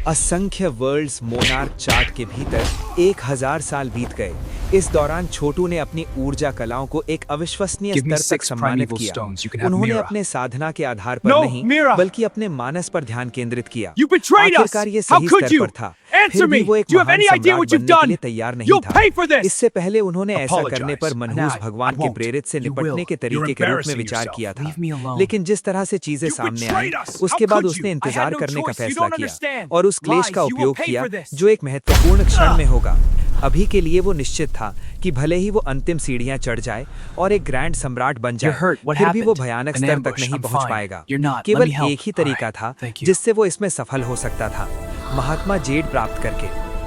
असंख्य world's monarch chart के भीतर 1000 साल बीत गए। इस दौरान छोटू ने अपनी ऊर्जा कलाओं को एक अविश्वसनीय स्तर तक सम्मानित किया। उन्होंने अपने साधना के आधार पर नहीं बल्कि अपने मानस पर ध्यान केंद्रित किया। आखिरकार ये सही स्तर पर था, फिर भी वो एक महान सम्राट बनने के लिए तैयार नहीं था। इससे पहले उन्होंने ऐसा करने पर मनहूस भगवान के प्रेरित से निपटने के तरीके के रूप में विचार किया था, लेकिन जिस तरह से चीजें सामने आई उसके बाद उसने इंतजार करने का फैसला किया और उस क्लेश का उपयोग किया जो एक महत्वपूर्ण क्षण में होगा। अभी के लिए वो निश्चित था कि भले ही वो अंतिम सीढ़ियां चढ़ जाए और एक ग्रैंड सम्राट बन जाए, फिर भी वो भयानक स्तर तक नहीं पहुंच पाएगा। केवल एक ही तरीका था जिससे वो इसमें सफल हो सकता था, महात्मा जेड प्राप्त करके।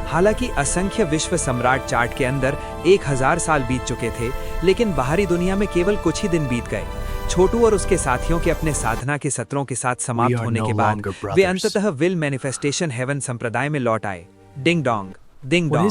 हालांकि असंख्य विश्व सम्राट चार्ट के अंदर 1000 साल बीत चुके थे, लेकिन बाहरी दुनिया में केवल कुछ ही दिन बीत गए। छोटू और उसके साथियों के अपने साधना के सत्रों के साथ समाप्त होने के बाद वे अंततः विल मैनिफेस्टेशन हेवन संप्रदाय में लौट आए। Ding dong ding dong.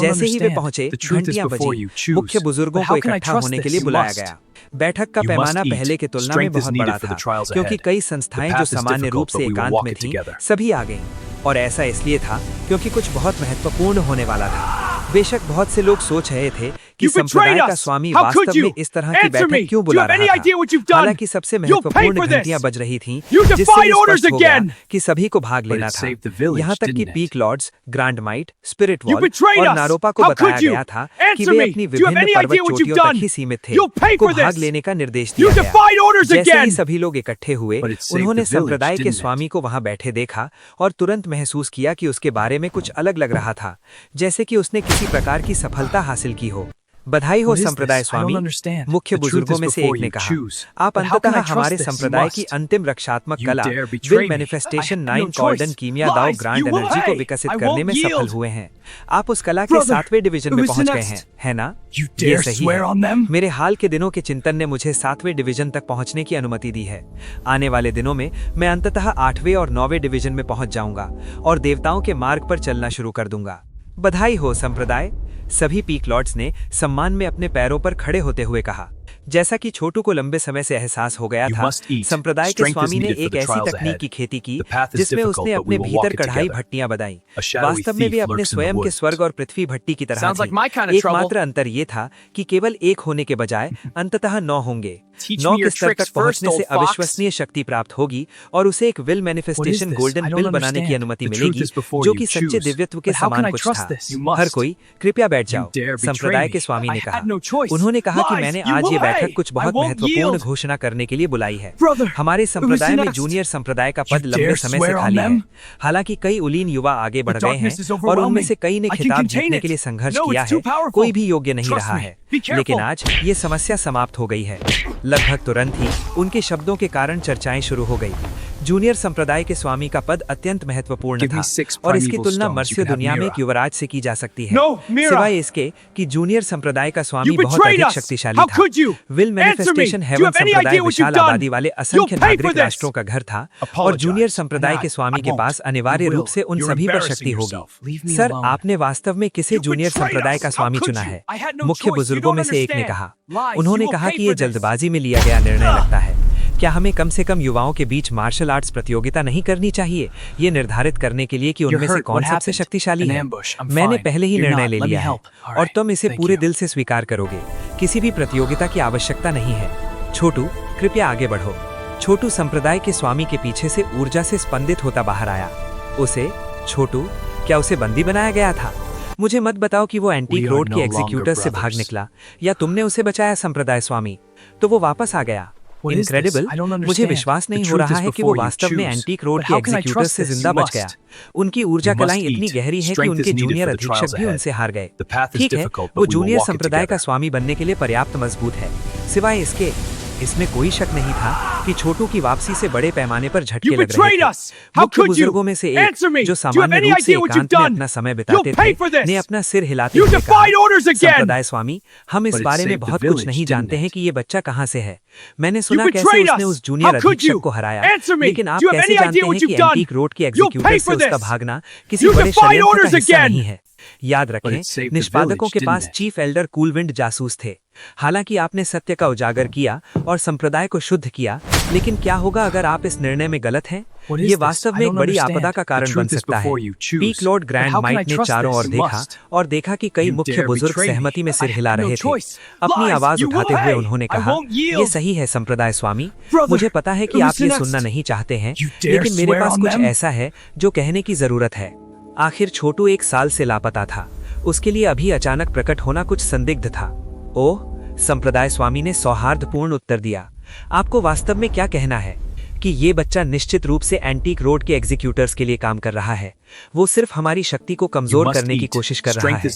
जैसे ही वे पहुंचे, घंटियां बजी। मुख्य बुजुर्गों को इकट्ठा होने के लिए बुलाया गया। बैठक का पैमाना पहले की तुलना में बहुत बड़ा था, क्योंकि कई संस्थाएं जो सामान्य रूप से एकांत में थीं, सभी आ गईं। और ऐसा इसलिए था क्योंकि कुछ बहुत महत्वपूर्ण होने वाला था। बेशक बहुत से लोग सोच रहे थे कि संप्रदाय का स्वामी वास्तव में इस तरह की बैठक क्यों बुला रहा था। हालांकि सबसे महत्वपूर्ण घंटियां बज रही थीं, जिससे स्पष्ट हो गया कि सभी को भाग लेना था। यहाँ तक कि Peak Lords, Grand Might, Spirit Wall और नारोपा को बताया गया था कि वे अपनी विभिन्न पर्वत चोटियों तक ही सीमित थे, को भाग लेने का निर्देश दिया गया। जैसे ही सभी लोग इकट्ठे हुए, उन्होंने संप्रदाय के स्वामी को वहां बैठे देखा और तुरंत महसूस किया कि उसके बारे में कुछ अलग लग रहा था, जैसे कि उसने किसी प्रकार की सफलता हासिल की हो। बधाई हो संप्रदाय स्वामी, मुख्य बुजुर्गों में से एक ने कहा। आप अंततः हमारे संप्रदाय की अंतिम रक्षात्मक कला विल मैनिफेस्टेशन 9 कॉर्डन कीमिया दाओ ग्रांड एनर्जी को विकसित करने में सफल हुए हैं। आप उस कला के 7वें डिवीजन में पहुंच गए हैं, है ना? ये सही है। मेरे हाल के दिनों के चिंतन ने मुझे 7वें डिवीजन तक पहुंचने की अनुमति दी है। आने वाले दिनों में मैं अंततः 8वें और 9वें डिवीजन में पहुंच जाऊंगा और देवताओं के मार्ग पर चलना शुरू कर दूंगा। बधाई हो संप्रदाय। सभी पीक लॉर्ड्स ने सम्मान में अपने पैरों पर खड़े होते हुए कहा। जैसा कि छोटू को लंबे समय से एहसास हो गया था, संप्रदाय के स्वामी ने एक ऐसी तकनीक की खेती की जिसमें उसने अपने भीतर कढ़ाई भट्टियां बनाई। वास्तव में वे अपने स्वयं के स्वर्ग और पृथ्वी भट्टी की तरह थे। एकमात्र अंतर ये था कि केवल एक होने के बजाय अंततः 9 होंगे। 9 के स्तर तक पहुंचने से अविश्वसनीय शक्ति प्राप्त होगी और उसे एक विल मैनिफेस्टेशन गोल्डन पिल बनाने की अनुमति मिलेगी, जो कि सच्चे दिव्यत्व के समान कुछ था। हर कोई कृपया बैठ जाओ, संप्रदाय के स्वामी ने कहा। उन्होंने कहा कि मैंने आज ये बैठक कुछ बहुत महत्वपूर्ण घोषणा करने के लिए बुलाई है। हमारे संप्रदाय में जूनियर संप्रदाय का पद लंबे समय से खाली है। हालांकि कई उलीन युवा आगे बढ़ गए हैं और उनमें से कई ने खिताब जीतने के लिए संघर्ष किया है, कोई भी योग्य नहीं रहा है। लेकिन आज ये समस्या समाप्त हो गई है। लगभग तुरंत ही उनके शब्दों के कारण चर्चाएं शुरू हो गई। जूनियर संप्रदाय के स्वामी का पद अत्यंत महत्वपूर्ण था और इसकी तुलना मर्त्य दुनिया में एक युवराज से की जा सकती है, सिवाय इसके कि जूनियर संप्रदाय का स्वामी बहुत अधिक शक्तिशाली था। विल मैनिफेस्टेशन हेवन संप्रदाय विशाल आबादी वाले असंख्य नागरिक राष्ट्रों का घर था और जूनियर संप्रदाय के स्वामी के पास अनिवार्य रूप से उन सभी पर शक्ति होगी। सर, आपने वास्तव में किसे जूनियर संप्रदाय का स्वामी चुना है? मुख्य बुजुर्गों में से एक ने कहा। उन्होंने कहा कि ये जल्दबाजी में लिया गया निर्णय लगता है। क्या हमें कम से कम युवाओं के बीच मार्शल आर्ट्स प्रतियोगिता नहीं करनी चाहिए, ये निर्धारित करने के लिए कि उनमें से कौन सबसे शक्तिशाली है? मैंने पहले ही निर्णय ले लिया है और तुम इसे पूरे दिल से स्वीकार करोगे। किसी भी प्रतियोगिता की आवश्यकता नहीं है। छोटू, कृपया आगे बढ़ो। छोटू संप्रदाय के स्वामी के पीछे से ऊर्जा से स्पंदित होता बाहर आया। छोटू, क्या उसे बंदी बनाया गया था? मुझे मत बताओ कि वो एंटीक रोड के एग्जीक्यूटर से भाग निकला या तुमने उसे बचाया संप्रदाय स्वामी। तो वो वापस आ गया। इनक्रेडिबल, मुझे विश्वास नहीं हो रहा है कि वो वास्तव में एंटीक रोड के एग्जीक्यूटर से जिंदा बच गया। उनकी ऊर्जा कलाएं इतनी गहरी हैं कि उनके जूनियर अधीक्षक भी उनसे हार गए। ठीक है, वो जूनियर संप्रदाय का स्वामी बनने के लिए पर्याप्त मजबूत है। सिवाय इसके, इसमें कोई शक नहीं था कि छोटू की वापसी से बड़े पैमाने पर झटके लग रहे थे। मुख्य बुजुर्गों में से एक, जो सामान्य रूप से एकांत में अपना समय बिताते थे, ने अपना सिर हिलाते हुए कहा, संप्रदाय स्वामी, हम इस बारे में बहुत कुछ नहीं जानते हैं कि ये बच्चा कहाँ से है। मैंने सुना कैसे उसने उस जूनियर अधीक्षक को हराया, लेकिन आप कैसे जानते हैं कि एंटीक रोड के एग्जीक्यूटर से उसका भागना किसी बड़े षड्यंत्र का हिस्सा नहीं है? याद रखें, निष्पादकों के पास चीफ एल्डर कूलविंड जासूस थे। हालांकि आपने सत्य का उजागर किया और संप्रदाय को शुद्ध किया, लेकिन क्या होगा अगर आप इस निर्णय में गलत हैं? ये वास्तव में एक बड़ी आपदा का कारण बन सकता है। पीक लॉर्ड ग्रैंड माइट ने चारों ओर देखा और देखा कि कई मुख्य बुजुर्ग सहमति में सिर हिला रहे थे। अपनी आवाज उठाते हुए उन्होंने कहा, ये सही है संप्रदाय स्वामी, मुझे पता है कि आप ये सुनना नहीं चाहते हैं, लेकिन मेरे पास कुछ ऐसा है जो कहने की जरूरत है। आखिर छोटू 1 साल से लापता था, उसके लिए अभी अचानक प्रकट होना कुछ संदिग्ध था। ओह, संप्रदाय स्वामी ने सौहार्दपूर्ण उत्तर दिया, आपको वास्तव में क्या कहना है कि ये बच्चा निश्चित रूप से एंटीक रोड के एग्जीक्यूटर्स के लिए काम कर रहा है। वो सिर्फ हमारी शक्ति को कमजोर करने की कोशिश कर रहा है।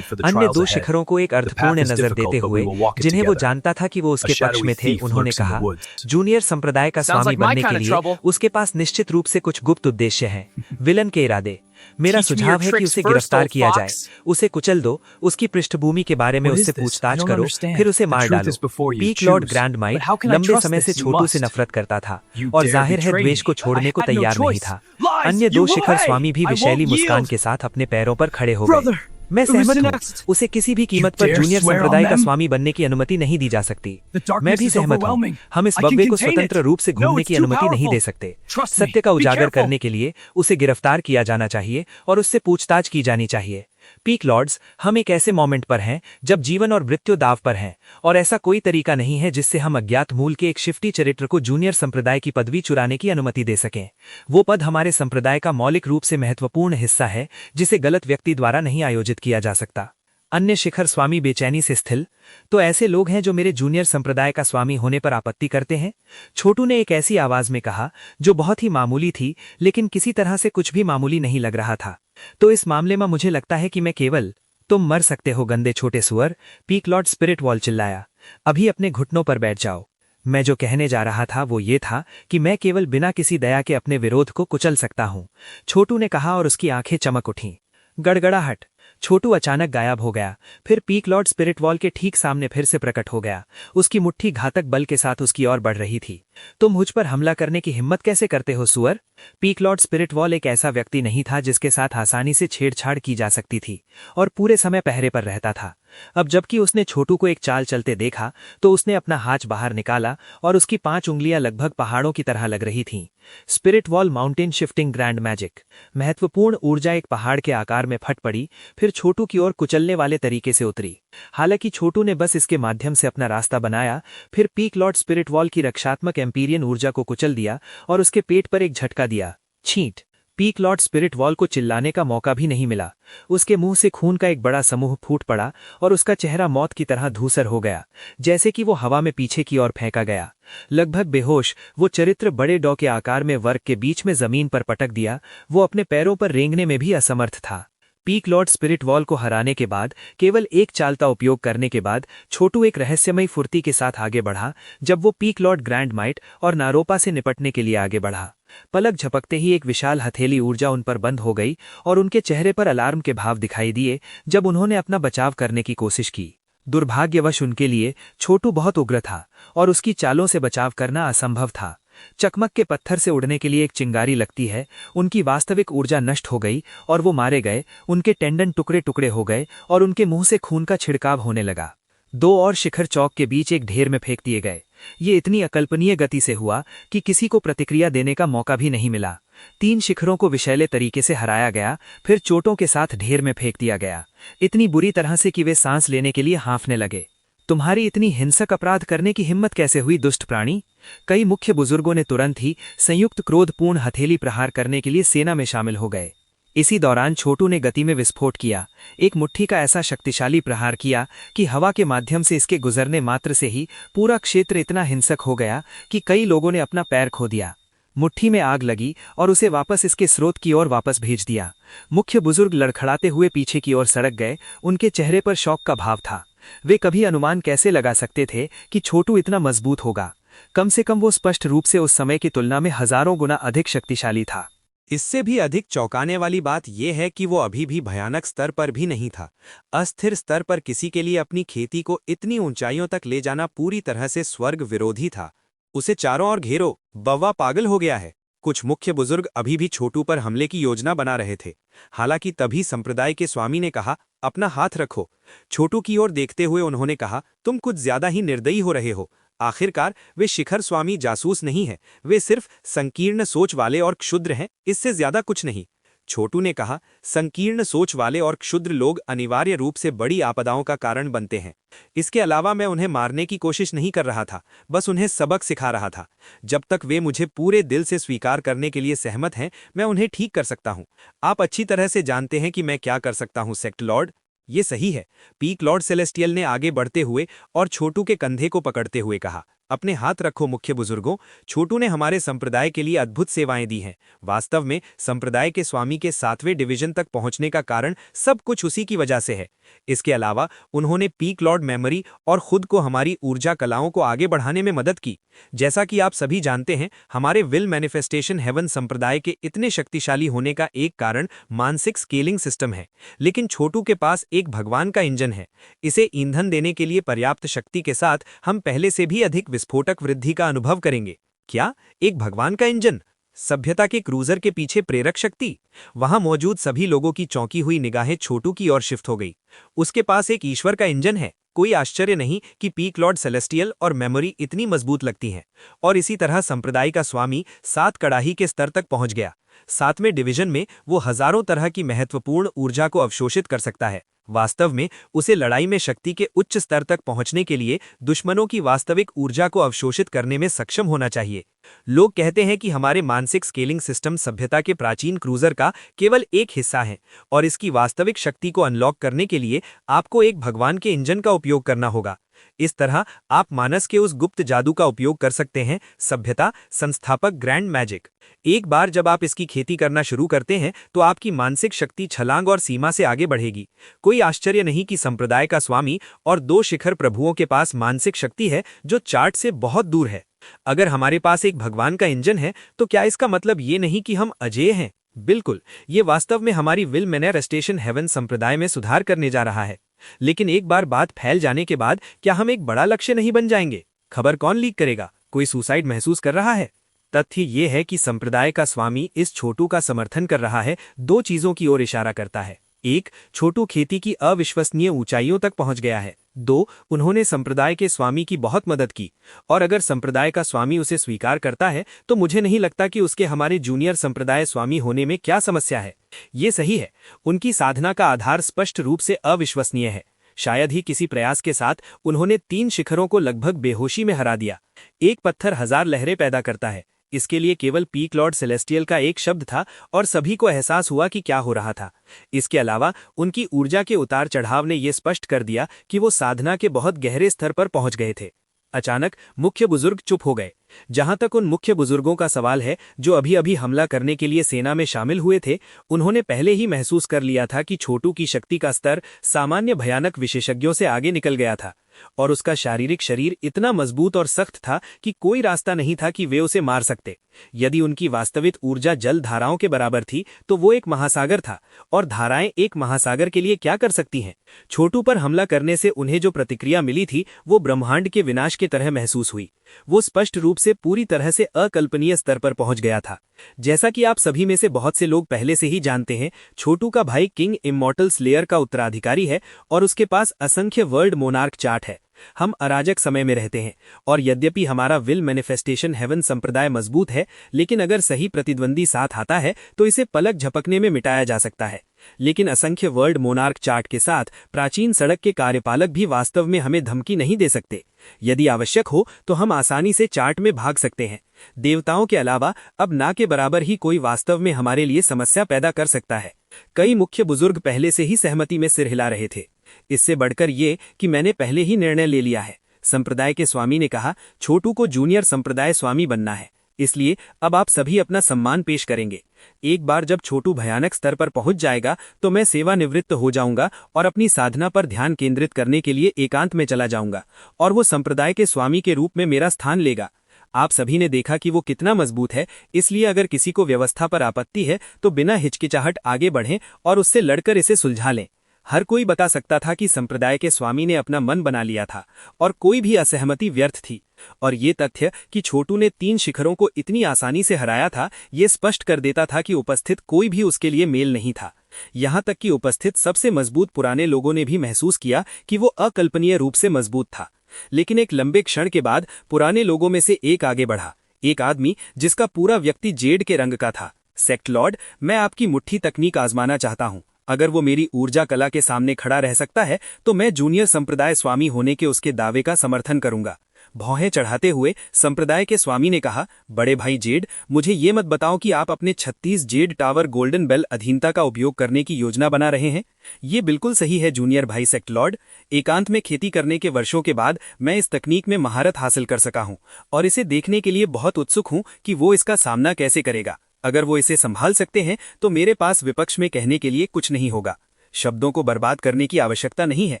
अन्य 2 शिखरों को एक अर्थपूर्ण नजर देते हुए, जिन्हें वो जानता था कि वो उसके पक्ष में थे, उन्होंने कहा, जूनियर संप्रदाय का स्वामी बनने के लिए उसके पास निश्चित रूप से कुछ गुप्त उद्देश्य हैं, विलन के इरादे। मेरा सुझाव है कि उसे गिरफ्तार किया जाए, उसे कुचल दो, उसकी पृष्ठभूमि के बारे में उससे पूछताछ करो, फिर उसे मार डालो। पीक लॉर्ड ग्रैंड माइट लंबे समय से छोटू से नफरत करता था और जाहिर है द्वेष को छोड़ने को तैयार नहीं था। अन्य 2 शिखर स्वामी भी विशैली मुस्कान के साथ अपने पैरों पर खड़े हो गए। मैं सहमत हूँ, उसे किसी भी कीमत पर जूनियर संप्रदाय का स्वामी बनने की अनुमति नहीं दी जा सकती। मैं भी सहमत हूँ, हम इस बब्बे को स्वतंत्र रूप से घूमने की अनुमति नहीं दे सकते। सत्य का उजागर करने के लिए उसे गिरफ्तार किया जाना चाहिए और उससे पूछताछ की जानी चाहिए। पीक लॉर्ड्स, हम एक ऐसे मोमेंट पर हैं जब जीवन और मृत्यु दाव पर हैं, और ऐसा कोई तरीका नहीं है जिससे हम अज्ञात मूल के एक शिफ्टी चरित्र को जूनियर संप्रदाय की पदवी चुराने की अनुमति दे सकें। वो पद हमारे संप्रदाय का मौलिक रूप से महत्वपूर्ण हिस्सा है, जिसे गलत व्यक्ति द्वारा नहीं आयोजित किया जा सकता। अन्य शिखर स्वामी बेचैनी से स्थिल, तो ऐसे लोग हैं जो मेरे जूनियर संप्रदाय का स्वामी होने पर आपत्ति करते हैं? छोटू ने एक ऐसी आवाज में कहा जो बहुत ही मामूली थी, लेकिन किसी तरह से कुछ भी मामूली नहीं लग रहा था। तो इस मामले में मुझे लगता है कि मैं केवल, तुम मर सकते हो गंदे छोटे सुअर, पीक लॉर्ड स्पिरिट वॉल चिल्लाया। अभी अपने घुटनों पर बैठ जाओ। मैं जो कहने जा रहा था वो ये था कि मैं केवल बिना किसी दया के अपने विरोध को कुचल सकता हूँ, छोटू ने कहा और उसकी आंखें चमक उठीं। गड़गड़ाहट। छोटू अचानक गायब हो गया, फिर पीक लॉर्ड स्पिरिट वॉल के ठीक सामने फिर से प्रकट हो गया। उसकी मुट्ठी घातक बल के साथ उसकी ओर बढ़ रही थी। तुम मुझ पर हमला करने की हिम्मत कैसे करते हो सुअर? पीक लॉर्ड स्पिरिट वॉल एक ऐसा व्यक्ति नहीं था जिसके साथ आसानी से छेड़छाड़ की जा सकती थी, और पूरे समय पहरे पर रहता था। अब जबकि उसने छोटू को एक चाल चलते देखा तो उसने अपना हाथ बाहर निकाला और उसकी 5 उंगलियां लगभग पहाड़ों की तरह लग रही थीं। Spirit wall mountain shifting grand magic. महत्वपूर्ण ऊर्जा एक पहाड़ के आकार में फट पड़ी, फिर छोटू की ओर कुचलने वाले तरीके से उतरी। हालांकि छोटू ने बस इसके माध्यम से अपना रास्ता बनाया, फिर पीक लॉर्ड स्पिरिट वॉल की रक्षात्मक एम्पीरियन ऊर्जा को कुचल दिया और उसके पेट पर एक झटका दिया। छींट। पीक लॉर्ड स्पिरिट वॉल को चिल्लाने का मौका भी नहीं मिला। उसके मुंह से खून का एक बड़ा समूह फूट पड़ा और उसका चेहरा मौत की तरह धूसर हो गया, जैसे कि वो हवा में पीछे की ओर फेंका गया। लगभग बेहोश वो चरित्र बड़े डॉ के आकार में वर्ग के बीच में जमीन पर पटक दिया। वो अपने पैरों पर रेंगने में भी असमर्थ था। पीक लॉर्ड स्पिरिट वॉल को हराने के बाद, केवल एक चाल का उपयोग करने के बाद, छोटू एक रहस्यमयी फुर्ती के साथ आगे बढ़ा। जब वो पीक लॉर्ड ग्रैंड माइट और नारोपा से निपटने के लिए आगे बढ़ा, पलक झपकते ही एक विशाल हथेली ऊर्जा उन पर बंद हो गई और उनके चेहरे पर अलार्म के भाव दिखाई दिए जब उन्होंने अपना बचाव करने की कोशिश की। दुर्भाग्यवश उनके लिए छोटू बहुत उग्र था और उसकी चालों से बचाव करना असंभव था। चकमक के पत्थर से उड़ने के लिए एक चिंगारी लगती है। उनकी वास्तविक ऊर्जा नष्ट हो गई और वो मारे गए। उनके टेंडन टुकड़े टुकड़े हो गए और उनके मुंह से खून का छिड़काव होने लगा। 2 और शिखर चौक के बीच एक ढेर में फेंक दिए गए। ये इतनी अकल्पनीय गति से हुआ कि किसी को प्रतिक्रिया देने का मौका भी नहीं मिला। 3 शिखरों को विशैले तरीके से हराया गया, फिर चोटों के साथ ढेर में फेंक दिया गया, इतनी बुरी तरह से कि वे सांस लेने के लिए हाँफने लगे। तुम्हारी इतनी हिंसक अपराध करने की हिम्मत कैसे हुई दुष्ट प्राणी? कई मुख्य बुजुर्गों ने तुरंत ही संयुक्त क्रोधपूर्ण हथेली प्रहार करने के लिए सेना में शामिल हो गए। इसी दौरान छोटू ने गति में विस्फोट किया, एक मुट्ठी का ऐसा शक्तिशाली प्रहार किया कि हवा के माध्यम से इसके गुजरने मात्र से ही पूरा क्षेत्र इतना हिंसक हो गया कि कई लोगों ने अपना पैर खो दिया। मुट्ठी में आग लगी और उसे वापस इसके स्रोत की ओर वापस भेज दिया। मुख्य बुजुर्ग लड़खड़ाते हुए पीछे की ओर सड़क गए। उनके चेहरे पर शौक का भाव था। वे कभी अनुमान कैसे लगा सकते थे कि छोटू इतना मजबूत होगा? कम से कम वो स्पष्ट रूप से उस समय की तुलना में हजारों गुना अधिक शक्तिशाली था। इससे भी अधिक चौंकाने वाली बात यह है कि वो अभी भी भयानक स्तर पर भी नहीं था। अस्थिर स्तर पर किसी के लिए अपनी खेती को इतनी ऊंचाइयों तक ले जाना पूरी तरह से स्वर्ग विरोधी था। उसे चारों ओर घेरो, बव्वा पागल हो गया है। कुछ मुख्य बुजुर्ग अभी भी छोटू पर हमले की योजना बना रहे थे। हालांकि तभी संप्रदाय के स्वामी ने कहा, अपना हाथ रखो। छोटू की ओर देखते हुए उन्होंने कहा, तुम कुछ ज्यादा ही निर्दयी हो रहे हो। आखिरकार वे शिखर स्वामी जासूस नहीं हैं, वे सिर्फ संकीर्ण सोच वाले और क्षुद्र हैं, इससे ज्यादा कुछ नहीं। छोटू ने कहा, संकीर्ण सोच वाले और क्षुद्र लोग अनिवार्य रूप से बड़ी आपदाओं का कारण बनते हैं। इसके अलावा मैं उन्हें मारने की कोशिश नहीं कर रहा था, बस उन्हें सबक सिखा रहा था। जब तक वे मुझे पूरे दिल से स्वीकार करने के लिए सहमत हैं, मैं उन्हें ठीक कर सकता हूं। आप अच्छी तरह से जानते हैं कि मैं क्या कर सकता हूं, सेक्ट लॉर्ड। ये सही है, पीक लॉर्ड सेलेस्टियल ने आगे बढ़ते हुए और छोटू के कंधे को पकड़ते हुए कहा। अपने हाथ रखो मुख्य बुजुर्गों, छोटू ने हमारे संप्रदाय के लिए अद्भुत सेवाएं दी हैं। वास्तव में संप्रदाय के स्वामी के 7वें डिवीजन तक पहुंचने का कारण सब कुछ उसी की वजह से है। इसके अलावा उन्होंने पीक लॉर्ड मेमोरी और खुद को हमारी ऊर्जा कलाओं को आगे बढ़ाने में मदद की। जैसा कि आप सभी जानते हैं, हमारे विल मैनिफेस्टेशन हेवन संप्रदाय के इतने शक्तिशाली होने का एक कारण मानसिक स्केलिंग सिस्टम है। लेकिन छोटू के पास एक भगवान का इंजन है। इसे ईंधन देने के लिए पर्याप्त शक्ति के साथ हम पहले से भी अधिक विस्फोटक वृद्धि का अनुभव करेंगे। क्या एक भगवान का इंजन? सभ्यता के क्रूजर के पीछे प्रेरक शक्ति? वहां मौजूद सभी लोगों की चौंकी हुई निगाहें छोटू की ओर शिफ्ट हो गई। उसके पास एक ईश्वर का इंजन है। कोई आश्चर्य नहीं कि पीक लॉर्ड सेलेस्टियल और मेमोरी इतनी मजबूत लगती हैं। और इसी तरह संप्रदाय का स्वामी 7 कड़ाही के स्तर तक पहुंच गया। 7वें डिवीजन में वो हजारों तरह की महत्वपूर्ण ऊर्जा को अवशोषित कर सकता है। वास्तव में उसे लड़ाई में शक्ति के उच्च स्तर तक पहुंचने के लिए दुश्मनों की वास्तविक ऊर्जा को अवशोषित करने में सक्षम होना चाहिए। लोग कहते हैं कि हमारे मानसिक स्केलिंग सिस्टम सभ्यता के प्राचीन क्रूजर का केवल एक हिस्सा है और इसकी वास्तविक शक्ति को अनलॉक करने के लिए आपको एक भगवान के इंजन का उपयोग करना होगा। इस तरह आप मानस के उस गुप्त जादू का उपयोग कर सकते हैं, सभ्यता संस्थापक ग्रैंड मैजिक। एक बार जब आप इसकी खेती करना शुरू करते हैं तो आपकी मानसिक शक्ति छलांग और सीमा से आगे बढ़ेगी। कोई आश्चर्य नहीं कि संप्रदाय का स्वामी और 2 शिखर प्रभुओं के पास मानसिक शक्ति है जो चार्ट से बहुत दूर है। अगर हमारे पास एक भगवान का इंजन है तो क्या इसका मतलब ये नहीं कि हम अजेय हैं? बिल्कुल, ये वास्तव में हमारी विल मैनिफेस्टेशन हेवन संप्रदाय में सुधार करने जा रहा है। लेकिन एक बार बात फैल जाने के बाद क्या हम एक बड़ा लक्ष्य नहीं बन जाएंगे? खबर कौन लीक करेगा? कोई सुसाइड महसूस कर रहा है? तथ्य ये है कि संप्रदाय का स्वामी इस छोटू का समर्थन कर रहा है। 2 चीजों की ओर इशारा करता है। 1, छोटू खेती की अविश्वसनीय ऊंचाइयों तक पहुंच गया है। 2, उन्होंने संप्रदाय के स्वामी की बहुत मदद की। और अगर संप्रदाय का स्वामी उसे स्वीकार करता है तो मुझे नहीं लगता कि उसके हमारे जूनियर संप्रदाय स्वामी होने में क्या समस्या है। ये सही है, उनकी साधना का आधार स्पष्ट रूप से अविश्वसनीय है। शायद ही किसी प्रयास के साथ उन्होंने 3 शिखरों को लगभग बेहोशी में हरा दिया। एक पत्थर 1000 लहरें पैदा करता है। इसके लिए केवल पीक लॉर्ड सेलेस्टियल का एक शब्द था और सभी को एहसास हुआ कि क्या हो रहा था। इसके अलावा उनकी ऊर्जा के उतार चढ़ाव ने यह स्पष्ट कर दिया कि वो साधना के बहुत गहरे स्तर पर पहुंच गए थे। अचानक मुख्य बुजुर्ग चुप हो गए। जहां तक उन मुख्य बुजुर्गों का सवाल है जो अभी अभी हमला करने के लिए सेना में शामिल हुए थे, उन्होंने पहले ही महसूस कर लिया था कि छोटू की शक्ति का स्तर सामान्य भयानक विशेषज्ञों से आगे निकल गया था और उसका शारीरिक शरीर इतना मजबूत और सख्त था कि कोई रास्ता नहीं था कि वे उसे मार सकते। यदि उनकी वास्तविक ऊर्जा जल धाराओं के बराबर थी तो वो एक महासागर था, और धाराएं एक महासागर के लिए क्या कर सकती हैं? छोटू पर हमला करने से उन्हें जो प्रतिक्रिया मिली थी वो ब्रह्मांड के विनाश की तरह महसूस हुई। वो स्पष्ट रूप से पूरी तरह से अकल्पनीय स्तर पर पहुंच गया था। जैसा कि आप सभी में से बहुत से लोग पहले से ही जानते हैं, छोटू का भाई किंग इमॉर्टल स्लेयर का उत्तराधिकारी है और उसके पास असंख्य वर्ल्ड मोनार्क चार्ट है। हम अराजक समय में रहते हैं और यद्यपि हमारा विल मैनिफेस्टेशन हेवन संप्रदाय मजबूत है, लेकिन अगर सही प्रतिद्वंदी साथ आता है तो इसे पलक झपकने में मिटाया जा सकता है। लेकिन असंख्य वर्ल्ड मोनार्क चार्ट के साथ प्राचीन सड़क के कार्यपालक भी वास्तव में हमें धमकी नहीं दे सकते। यदि आवश्यक हो तो हम आसानी से चार्ट में भाग सकते हैं। देवताओं के अलावा अब ना के बराबर ही कोई वास्तव में हमारे लिए समस्या पैदा कर सकता है। कई मुख्य बुजुर्ग पहले से ही सहमति में सिर हिला रहे थे। इससे बढ़कर ये कि मैंने पहले ही निर्णय ले लिया है। संप्रदाय के स्वामी ने कहा, छोटू को जूनियर संप्रदाय स्वामी बनना है, इसलिए अब आप सभी अपना सम्मान पेश करेंगे। एक बार जब छोटू भयानक स्तर पर पहुंच जाएगा तो मैं सेवानिवृत्त हो जाऊंगा और अपनी साधना पर ध्यान केंद्रित करने के लिए एकांत में चला जाऊंगा और वो संप्रदाय के स्वामी के रूप में मेरा स्थान लेगा। आप सभी ने देखा कि वो कितना मजबूत है, इसलिए अगर किसी को व्यवस्था पर आपत्ति है तो बिना हिचकिचाहट आगे बढ़ें और उससे लड़कर इसे सुलझा लें। हर कोई बता सकता था कि संप्रदाय के स्वामी ने अपना मन बना लिया था और कोई भी असहमति व्यर्थ थी। और ये तथ्य कि छोटू ने 3 शिखरों को इतनी आसानी से हराया था, ये स्पष्ट कर देता था कि उपस्थित कोई भी उसके लिए मेल नहीं था। यहाँ तक कि उपस्थित सबसे मजबूत पुराने लोगों ने भी महसूस किया कि वो अकल्पनीय रूप से मजबूत था। लेकिन एक लंबे क्षण के बाद पुराने लोगों में से एक आगे बढ़ा, एक आदमी जिसका पूरा व्यक्ति जेड के रंग का था। सेक्ट लॉर्ड, मैं आपकी मुट्ठी तकनीक आजमाना चाहता हूँ। अगर वो मेरी ऊर्जा कला के सामने खड़ा रह सकता है तो मैं जूनियर संप्रदाय स्वामी होने के उसके दावे का समर्थन करूंगा। भौहें चढ़ाते हुए संप्रदाय के स्वामी ने कहा, बड़े भाई जेड, मुझे ये मत बताओ कि आप अपने 36 जेड टावर गोल्डन बेल अधीनता का उपयोग करने की योजना बना रहे हैं। ये बिल्कुल सही है जूनियर भाई सेक्ट लॉर्ड। एकांत में खेती करने के वर्षों के बाद मैं इस तकनीक में महारत हासिल कर सका हूँ और इसे देखने के लिए बहुत उत्सुक हूँ कि वो इसका सामना कैसे करेगा। अगर वो इसे संभाल सकते हैं तो मेरे पास विपक्ष में कहने के लिए कुछ नहीं होगा। शब्दों को बर्बाद करने की आवश्यकता नहीं है,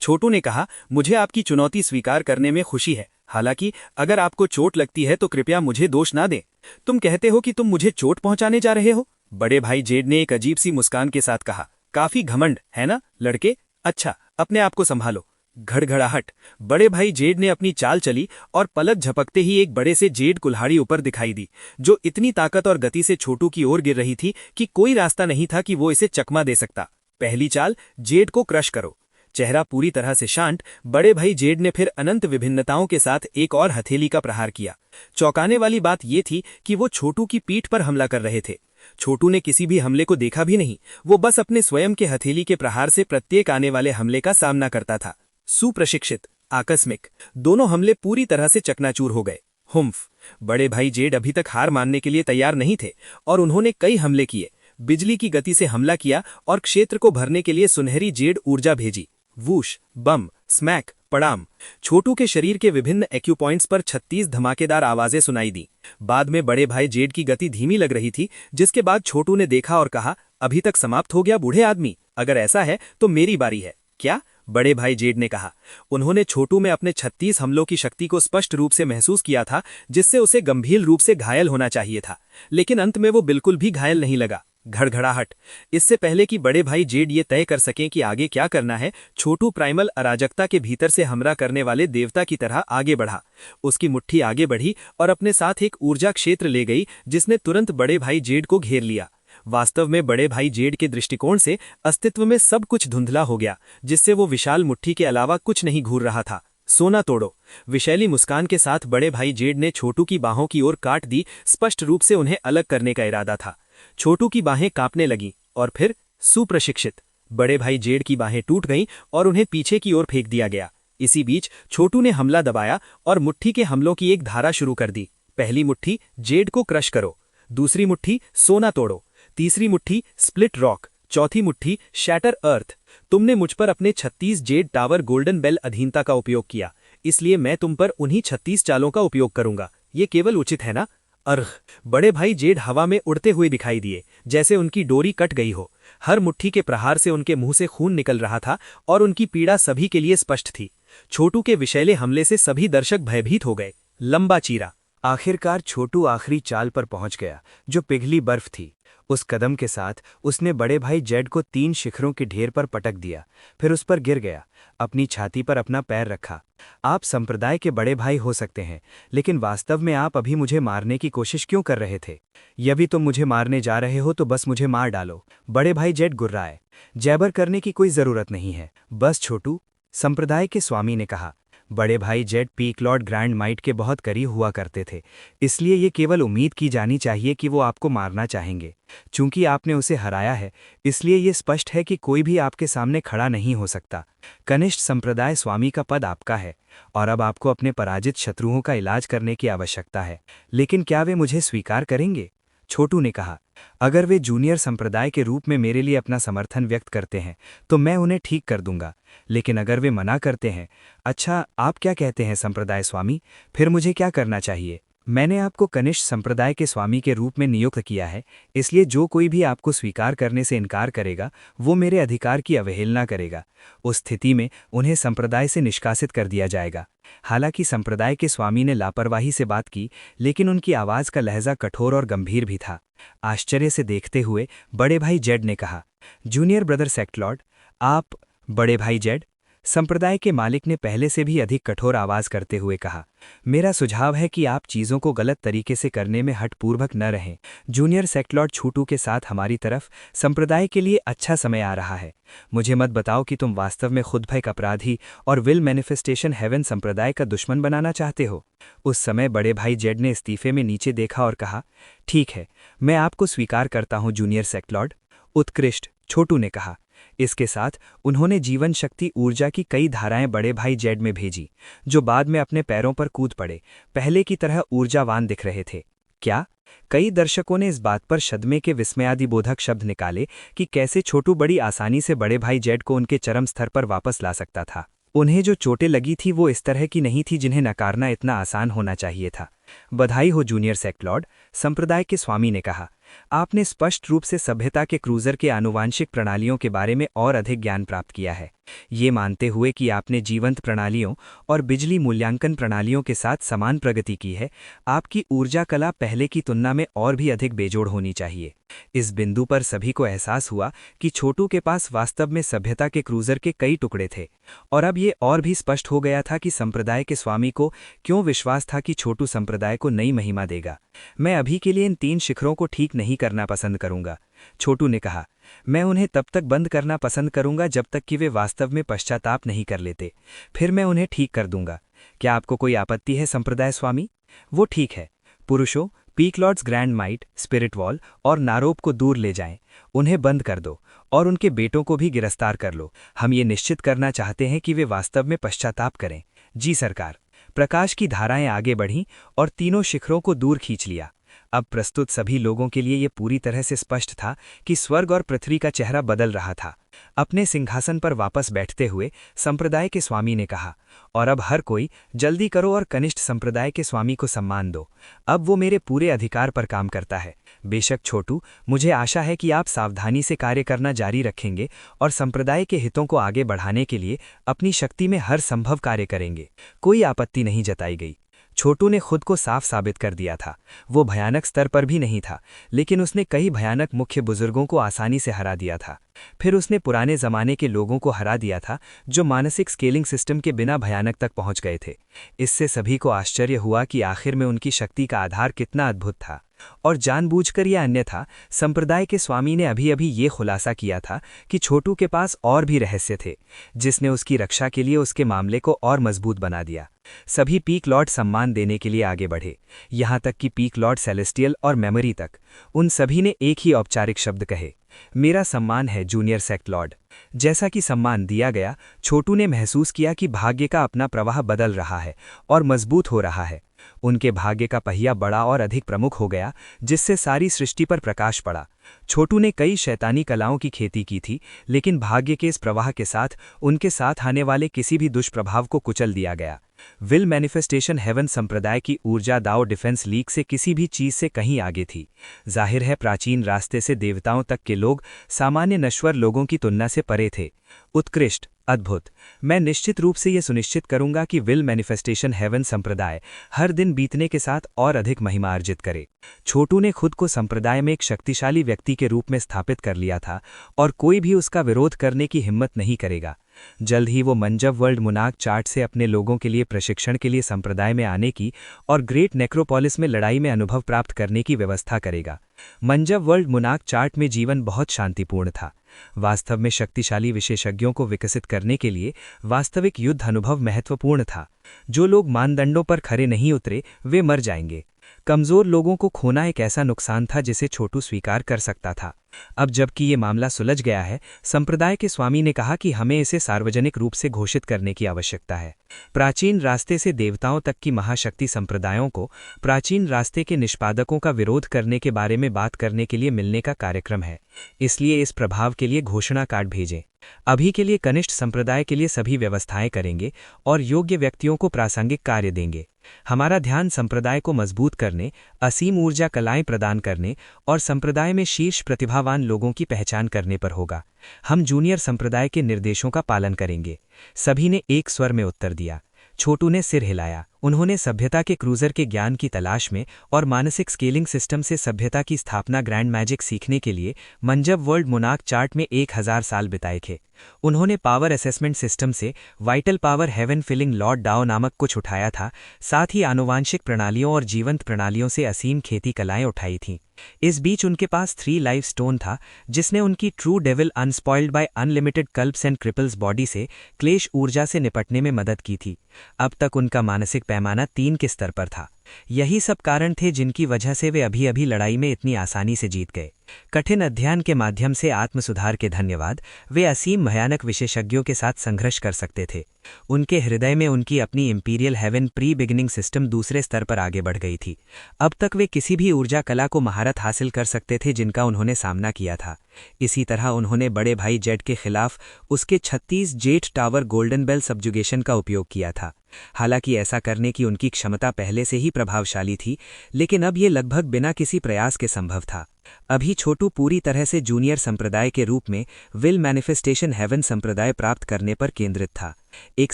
छोटू ने कहा। मुझे आपकी चुनौती स्वीकार करने में खुशी है। हालांकि अगर आपको चोट लगती है तो कृपया मुझे दोष ना दें। तुम कहते हो कि तुम मुझे चोट पहुंचाने जा रहे हो? बड़े भाई जेड ने एक अजीब सी मुस्कान के साथ कहा। काफी घमंड है ना लड़के? अच्छा, अपने आप को संभालो। घड़घड़ाहट। बड़े भाई जेड ने अपनी चाल चली और पलक झपकते ही एक बड़े से जेड कुल्हाड़ी ऊपर दिखाई दी, जो इतनी ताकत और गति से छोटू की ओर गिर रही थी कि कोई रास्ता नहीं था कि वो इसे चकमा दे सकता। पहली चाल, जेड को क्रश करो। चेहरा पूरी तरह से शांत, बड़े भाई जेड ने फिर अनंत विभिन्नताओं के साथ एक और हथेली का प्रहार किया। चौंकाने वाली बात यह थी कि वो छोटू की पीठ पर हमला कर रहे थे। छोटू ने किसी भी हमले को देखा भी नहीं, वो बस अपने स्वयं के हथेली के प्रहार से प्रत्येक आने वाले हमले का सामना करता था। सुप्रशिक्षित, आकस्मिक, दोनों हमले पूरी तरह से चकनाचूर हो गए। हुम्फ। बड़े भाई जेड अभी तक हार मानने के लिए तैयार नहीं थे और उन्होंने कई हमले किए। बिजली की गति से हमला किया और क्षेत्र को भरने के लिए सुनहरी जेड ऊर्जा भेजी। वूश, बम, स्मैक, पड़ाम। छोटू के शरीर के विभिन्न एक्यूपॉइंट्स पर 36 धमाकेदार आवाजें सुनाई दी। बाद में बड़े भाई जेड की गति धीमी लग रही थी, जिसके बाद छोटू ने देखा और कहा, अभी तक समाप्त हो गया बूढ़े आदमी? अगर ऐसा है तो मेरी बारी है। क्या? बड़े भाई जेड ने कहा। उन्होंने छोटू में अपने 36 हमलों की शक्ति को स्पष्ट रूप से महसूस किया था, जिससे उसे गंभीर रूप से घायल होना चाहिए था, लेकिन अंत में वो बिल्कुल भी घायल नहीं लगा। घड़घड़ाहट। इससे पहले कि बड़े भाई जेड ये तय कर सकें कि आगे क्या करना है, छोटू प्राइमल अराजकता के भीतर से हमला करने वाले देवता की तरह आगे बढ़ा। उसकी मुट्ठी आगे बढ़ी और अपने साथ एक ऊर्जा क्षेत्र ले गई, जिसने तुरंत बड़े भाई जेड को घेर लिया। वास्तव में बड़े भाई जेड के दृष्टिकोण से अस्तित्व में सब कुछ धुंधला हो गया, जिससे वो विशाल मुट्ठी के अलावा कुछ नहीं घूर रहा था। सोना तोड़ो। विशैली मुस्कान के साथ बड़े भाई जेड ने छोटू की बाहों की ओर काट दी, स्पष्ट रूप से उन्हें अलग करने का इरादा था। छोटू की बाहें कांपने लगीं और फिर सुप्रशिक्षित, बड़े भाई जेड की बाहें टूट गईं और उन्हें पीछे की ओर फेंक दिया गया। इसी बीच छोटू ने हमला दबाया और मुट्ठी के हमलों की एक धारा शुरू कर दी। पहली मुट्ठी, जेड को क्रश करो। दूसरी मुट्ठी, सोना तोड़ो। तीसरी मुट्ठी, स्प्लिट रॉक। चौथी मुट्ठी, शैटर अर्थ। तुमने मुझ पर अपने 36 जेड टावर गोल्डन बेल अधीनता का उपयोग किया, इसलिए मैं तुम पर उन्हीं 36 चालों का उपयोग करूंगा। ये केवल उचित है ना? अर्घ। बड़े भाई जेड हवा में उड़ते हुए दिखाई दिए, जैसे उनकी डोरी कट गई हो। हर मुट्ठी के प्रहार से उनके मुंह से खून निकल रहा था और उनकी पीड़ा सभी के लिए स्पष्ट थी। छोटू के विषैले हमले से सभी दर्शक भयभीत हो गए। लंबा चीरा। आखिरकार छोटू आखिरी चाल पर पहुंच गया, जो पिघली बर्फ थी। उस कदम के साथ उसने बड़े भाई जेड को 3 शिखरों के ढेर पर पटक दिया, फिर उस पर गिर गया, अपनी छाती पर अपना पैर रखा। आप संप्रदाय के बड़े भाई हो सकते हैं, लेकिन वास्तव में आप अभी मुझे मारने की कोशिश क्यों कर रहे थे? यदि तुम मुझे मारने जा रहे हो तो बस मुझे मार डालो। बड़े भाई जेड गुर्राए। जैबर करने की कोई जरूरत नहीं है, बस छोटू, संप्रदाय के स्वामी ने कहा। बड़े भाई Z peak Lord grand might के बहुत करीब हुआ करते थे, इसलिए ये केवल उम्मीद की जानी चाहिए कि वो आपको मारना चाहेंगे। चूंकि आपने उसे हराया है, इसलिए ये स्पष्ट है कि कोई भी आपके सामने खड़ा नहीं हो सकता। कनिष्ठ संप्रदाय स्वामी का पद आपका है और अब आपको अपने पराजित शत्रुओं का इलाज करने की आवश्यकता है। लेकिन क्या वे मुझे स्वीकार करेंगे? छोटू ने कहा। अगर वे जूनियर संप्रदाय के रूप में मेरे लिए अपना समर्थन व्यक्त करते हैं तो मैं उन्हें ठीक कर दूंगा, लेकिन अगर वे मना करते हैं। अच्छा, आप क्या कहते हैं संप्रदाय स्वामी? फिर मुझे क्या करना चाहिए? मैंने आपको कनिष्ठ संप्रदाय के स्वामी के रूप में नियुक्त किया है, इसलिए जो कोई भी आपको स्वीकार करने से इनकार करेगा वो मेरे अधिकार की अवहेलना करेगा। उस स्थिति में उन्हें संप्रदाय से निष्कासित कर दिया जाएगा। हालांकि संप्रदाय के स्वामी ने लापरवाही से बात की, लेकिन उनकी आवाज का लहजा कठोर और गंभीर भी था। आश्चर्य से देखते हुए बड़े भाई जेड ने कहा, जूनियर ब्रदर सेक्ट लॉर्ड, आप? बड़े भाई जेड, संप्रदाय के मालिक ने पहले से भी अधिक कठोर आवाज करते हुए कहा, मेरा सुझाव है कि आप चीजों को गलत तरीके से करने में हठपूर्वक न रहें। जूनियर सेक्टलॉर्ड छोटू के साथ हमारी तरफ संप्रदाय के लिए अच्छा समय आ रहा है। मुझे मत बताओ कि तुम वास्तव में खुद भय अपराधी और विल मैनिफेस्टेशन हेवन संप्रदाय का दुश्मन बनाना चाहते हो। उस समय बड़े भाई जेड ने इस्तीफे में नीचे देखा और कहा, ठीक है, मैं आपको स्वीकार करता हूं जूनियर सेक्टलॉर्ड। उत्कृष्ट, छोटू ने कहा। इसके साथ उन्होंने जीवन शक्ति ऊर्जा की कई धाराएं बड़े भाई जेड में भेजी, जो बाद में अपने पैरों पर कूद पड़े, पहले की तरह ऊर्जावान दिख रहे थे। क्या? कई दर्शकों ने इस बात पर सदमे के विस्मयादिबोधक शब्द निकाले कि कैसे छोटू बड़ी आसानी से बड़े भाई जेड को उनके चरम स्तर पर वापस ला सकता था। उन्हें जो चोटें लगी थी वो इस तरह की नहीं थी जिन्हें नकारना इतना आसान होना चाहिए था। बधाई हो जूनियर सेक्टलॉर्ड, संप्रदाय के स्वामी ने कहा। आपने स्पष्ट रूप से सभ्यता के क्रूजर के आनुवांशिक प्रणालियों के बारे में और अधिक ज्ञान प्राप्त किया है, ये मानते हुए कि आपने जीवंत प्रणालियों और बिजली मूल्यांकन प्रणालियों के साथ समान प्रगति की है। आपकी ऊर्जा कला पहले की तुलना में और भी अधिक बेजोड़ होनी चाहिए। इस बिंदु पर सभी को एहसास हुआ कि छोटू के पास वास्तव में सभ्यता के क्रूजर के कई टुकड़े थे, और अब ये और भी स्पष्ट हो गया था कि संप्रदाय के स्वामी को क्यों विश्वास था कि छोटू संप्रदाय को नई महिमा देगा। मैं अभी के लिए इन 3 शिखरों को ठीक नहीं करना पसंद करूंगा, छोटू ने कहा। मैं उन्हें तब तक बंद करना पसंद करूंगा जब तक कि वे वास्तव में पश्चाताप नहीं कर लेते, फिर मैं उन्हें ठीक कर दूंगा। क्या आपको कोई आपत्ति है संप्रदाय स्वामी? वो ठीक है। पुरुषों, Peak Lords Grand Might, Spirit Wall और नारोब को दूर ले जाएं, उन्हें बंद कर दो और उनके बेटों को भी गिरफ्तार कर लो। हम ये निश्चित करना चाहते हैं कि वे वास्तव में पश्चाताप करें। जी सरकार। प्रकाश की धाराएं आगे बढ़ीं और तीनों शिखरों को दूर खींच लिया। अब प्रस्तुत सभी लोगों के लिए ये पूरी तरह से स्पष्ट था कि स्वर्ग और पृथ्वी का चेहरा बदल रहा था। अपने सिंहासन पर वापस बैठते हुए संप्रदाय के स्वामी ने कहा, और अब हर कोई जल्दी करो और कनिष्ठ संप्रदाय के स्वामी को सम्मान दो। अब वो मेरे पूरे अधिकार पर काम करता है। बेशक छोटू, मुझे आशा है कि आप सावधानी से कार्य करना जारी रखेंगे और संप्रदाय के हितों को आगे बढ़ाने के लिए अपनी शक्ति में हर संभव कार्य करेंगे। कोई आपत्ति नहीं जताई गई। छोटू ने खुद को साफ साबित कर दिया था। वो भयानक स्तर पर भी नहीं था, लेकिन उसने कई भयानक मुख्य बुजुर्गों को आसानी से हरा दिया था। फिर उसने पुराने जमाने के लोगों को हरा दिया था जो मानसिक स्केलिंग सिस्टम के बिना भयानक तक पहुंच गए थे। इससे सभी को आश्चर्य हुआ कि आखिर में उनकी शक्ति का आधार कितना अद्भुत था। और जानबूझकर या अन्यथा संप्रदाय के स्वामी ने अभी अभी ये खुलासा किया था कि छोटू के पास और भी रहस्य थे, जिसने उसकी रक्षा के लिए उसके मामले को और मजबूत बना दिया। सभी पीक लॉर्ड सम्मान देने के लिए आगे बढ़े, यहाँ तक कि पीक लॉर्ड सेलेस्टियल और मेमोरी तक। उन सभी ने एक ही औपचारिक शब्द कहे, मेरा सम्मान है जूनियर सेक्ट लॉर्ड। जैसा कि सम्मान दिया गया, छोटू ने महसूस किया कि भाग्य का अपना प्रवाह बदल रहा है और मजबूत हो रहा है। उनके भाग्य का पहिया बड़ा और अधिक प्रमुख हो गया, जिससे सारी सृष्टि पर प्रकाश पड़ा। छोटू ने कई शैतानी कलाओं की खेती की थी, लेकिन भाग्य के इस प्रवाह के साथ उनके साथ आने वाले किसी भी दुष्प्रभाव को कुचल दिया गया। विल मैनिफेस्टेशन हेवन संप्रदाय की ऊर्जा दाओ डिफेंस लीग से किसी भी चीज से कहीं आगे थी। जाहिर है प्राचीन रास्ते से देवताओं तक के लोग सामान्य नश्वर लोगों की तुलना से परे थे। उत्कृष्ट, अद्भुत। मैं निश्चित रूप से यह सुनिश्चित करूंगा कि विल मैनिफेस्टेशन हेवन संप्रदाय हर दिन बीतने के साथ और अधिक महिमा अर्जित करे। छोटू ने खुद को संप्रदाय में एक शक्तिशाली व्यक्ति के रूप में स्थापित कर लिया था और कोई भी उसका विरोध करने की हिम्मत नहीं करेगा। जल्द ही वो मंजव वर्ल्ड मुनाक चार्ट से अपने लोगों के लिए प्रशिक्षण के लिए संप्रदाय में आने की और ग्रेट नेक्रोपोलिस में लड़ाई में अनुभव प्राप्त करने की व्यवस्था करेगा। मंजव वर्ल्ड मुनाक चार्ट में जीवन बहुत शांतिपूर्ण था। वास्तव में शक्तिशाली विशेषज्ञों को विकसित करने के लिए वास्तविक युद्ध अनुभव महत्वपूर्ण था। जो लोग मानदंडों पर खरे नहीं उतरे वे मर जाएंगे। कमजोर लोगों को खोना एक ऐसा नुकसान था जिसे छोटू स्वीकार कर सकता था। अब जबकि ये मामला सुलझ गया है, संप्रदाय के स्वामी ने कहा कि हमें इसे सार्वजनिक रूप से घोषित करने की आवश्यकता है। प्राचीन रास्ते से देवताओं तक की महाशक्ति संप्रदायों को प्राचीन रास्ते के निष्पादकों का विरोध करने के बारे में बात करने के लिए मिलने का कार्यक्रम है। इसलिए इस प्रभाव के लिए घोषणा कार्ड भेजें। अभी के लिए कनिष्ठ संप्रदाय के लिए सभी व्यवस्थाएं करेंगे और योग्य व्यक्तियों को प्रासंगिक कार्य देंगे। हमारा ध्यान संप्रदाय को मजबूत करने, असीम ऊर्जा कलाएं प्रदान करने और संप्रदाय में शीर्ष प्रतिभावान लोगों की पहचान करने पर होगा। हम जूनियर संप्रदाय के निर्देशों का पालन करेंगे। सभी ने एक स्वर में उत्तर दिया। छोटू ने सिर हिलाया। उन्होंने सभ्यता के क्रूजर के ज्ञान की तलाश में और मानसिक स्केलिंग सिस्टम से सभ्यता की स्थापना ग्रैंड मैजिक सीखने के लिए मंजव वर्ल्ड मुनाक चार्ट में 1000 साल बिताए थे। उन्होंने पावर असेसमेंट सिस्टम से vital power heaven filling lord Dao नामक कुछ उठाया था, साथ ही आनुवांशिक प्रणालियों और जीवंत प्रणालियों से असीम खेती कलाएं उठाई थीं। इस बीच उनके पास 3 लाइफ स्टोन था, जिसने उनकी true devil unspoiled by unlimited कल्प्स एंड क्रिपल्स बॉडी से क्लेश ऊर्जा से निपटने में मदद की थी। अब तक उनका मानसिक पैमाना 3 के स्तर पर था। यही सब कारण थे जिनकी वजह से वे अभी अभी लड़ाई में इतनी आसानी से जीत गए। कठिन अध्ययन के माध्यम से आत्मसुधार के धन्यवाद वे असीम भयानक विशेषज्ञों के साथ संघर्ष कर सकते थे। उनके हृदय में उनकी अपनी imperial heaven pre beginning system दूसरे स्तर पर आगे बढ़ गई थी। अब तक वे किसी भी ऊर्जा कला को महारत हासिल कर सकते थे जिनका उन्होंने सामना किया था। इसी तरह उन्होंने बड़े भाई जेड के खिलाफ उसके 36 jet tower golden bell subjugation का उपयोग किया था। हालांकि ऐसा करने की उनकी क्षमता पहले से ही प्रभावशाली थी, लेकिन अब ये लगभग बिना किसी प्रयास के संभव था। अभी छोटू पूरी तरह से जूनियर संप्रदाय के रूप में विल मैनिफेस्टेशन हेवन संप्रदाय प्राप्त करने पर केंद्रित था। एक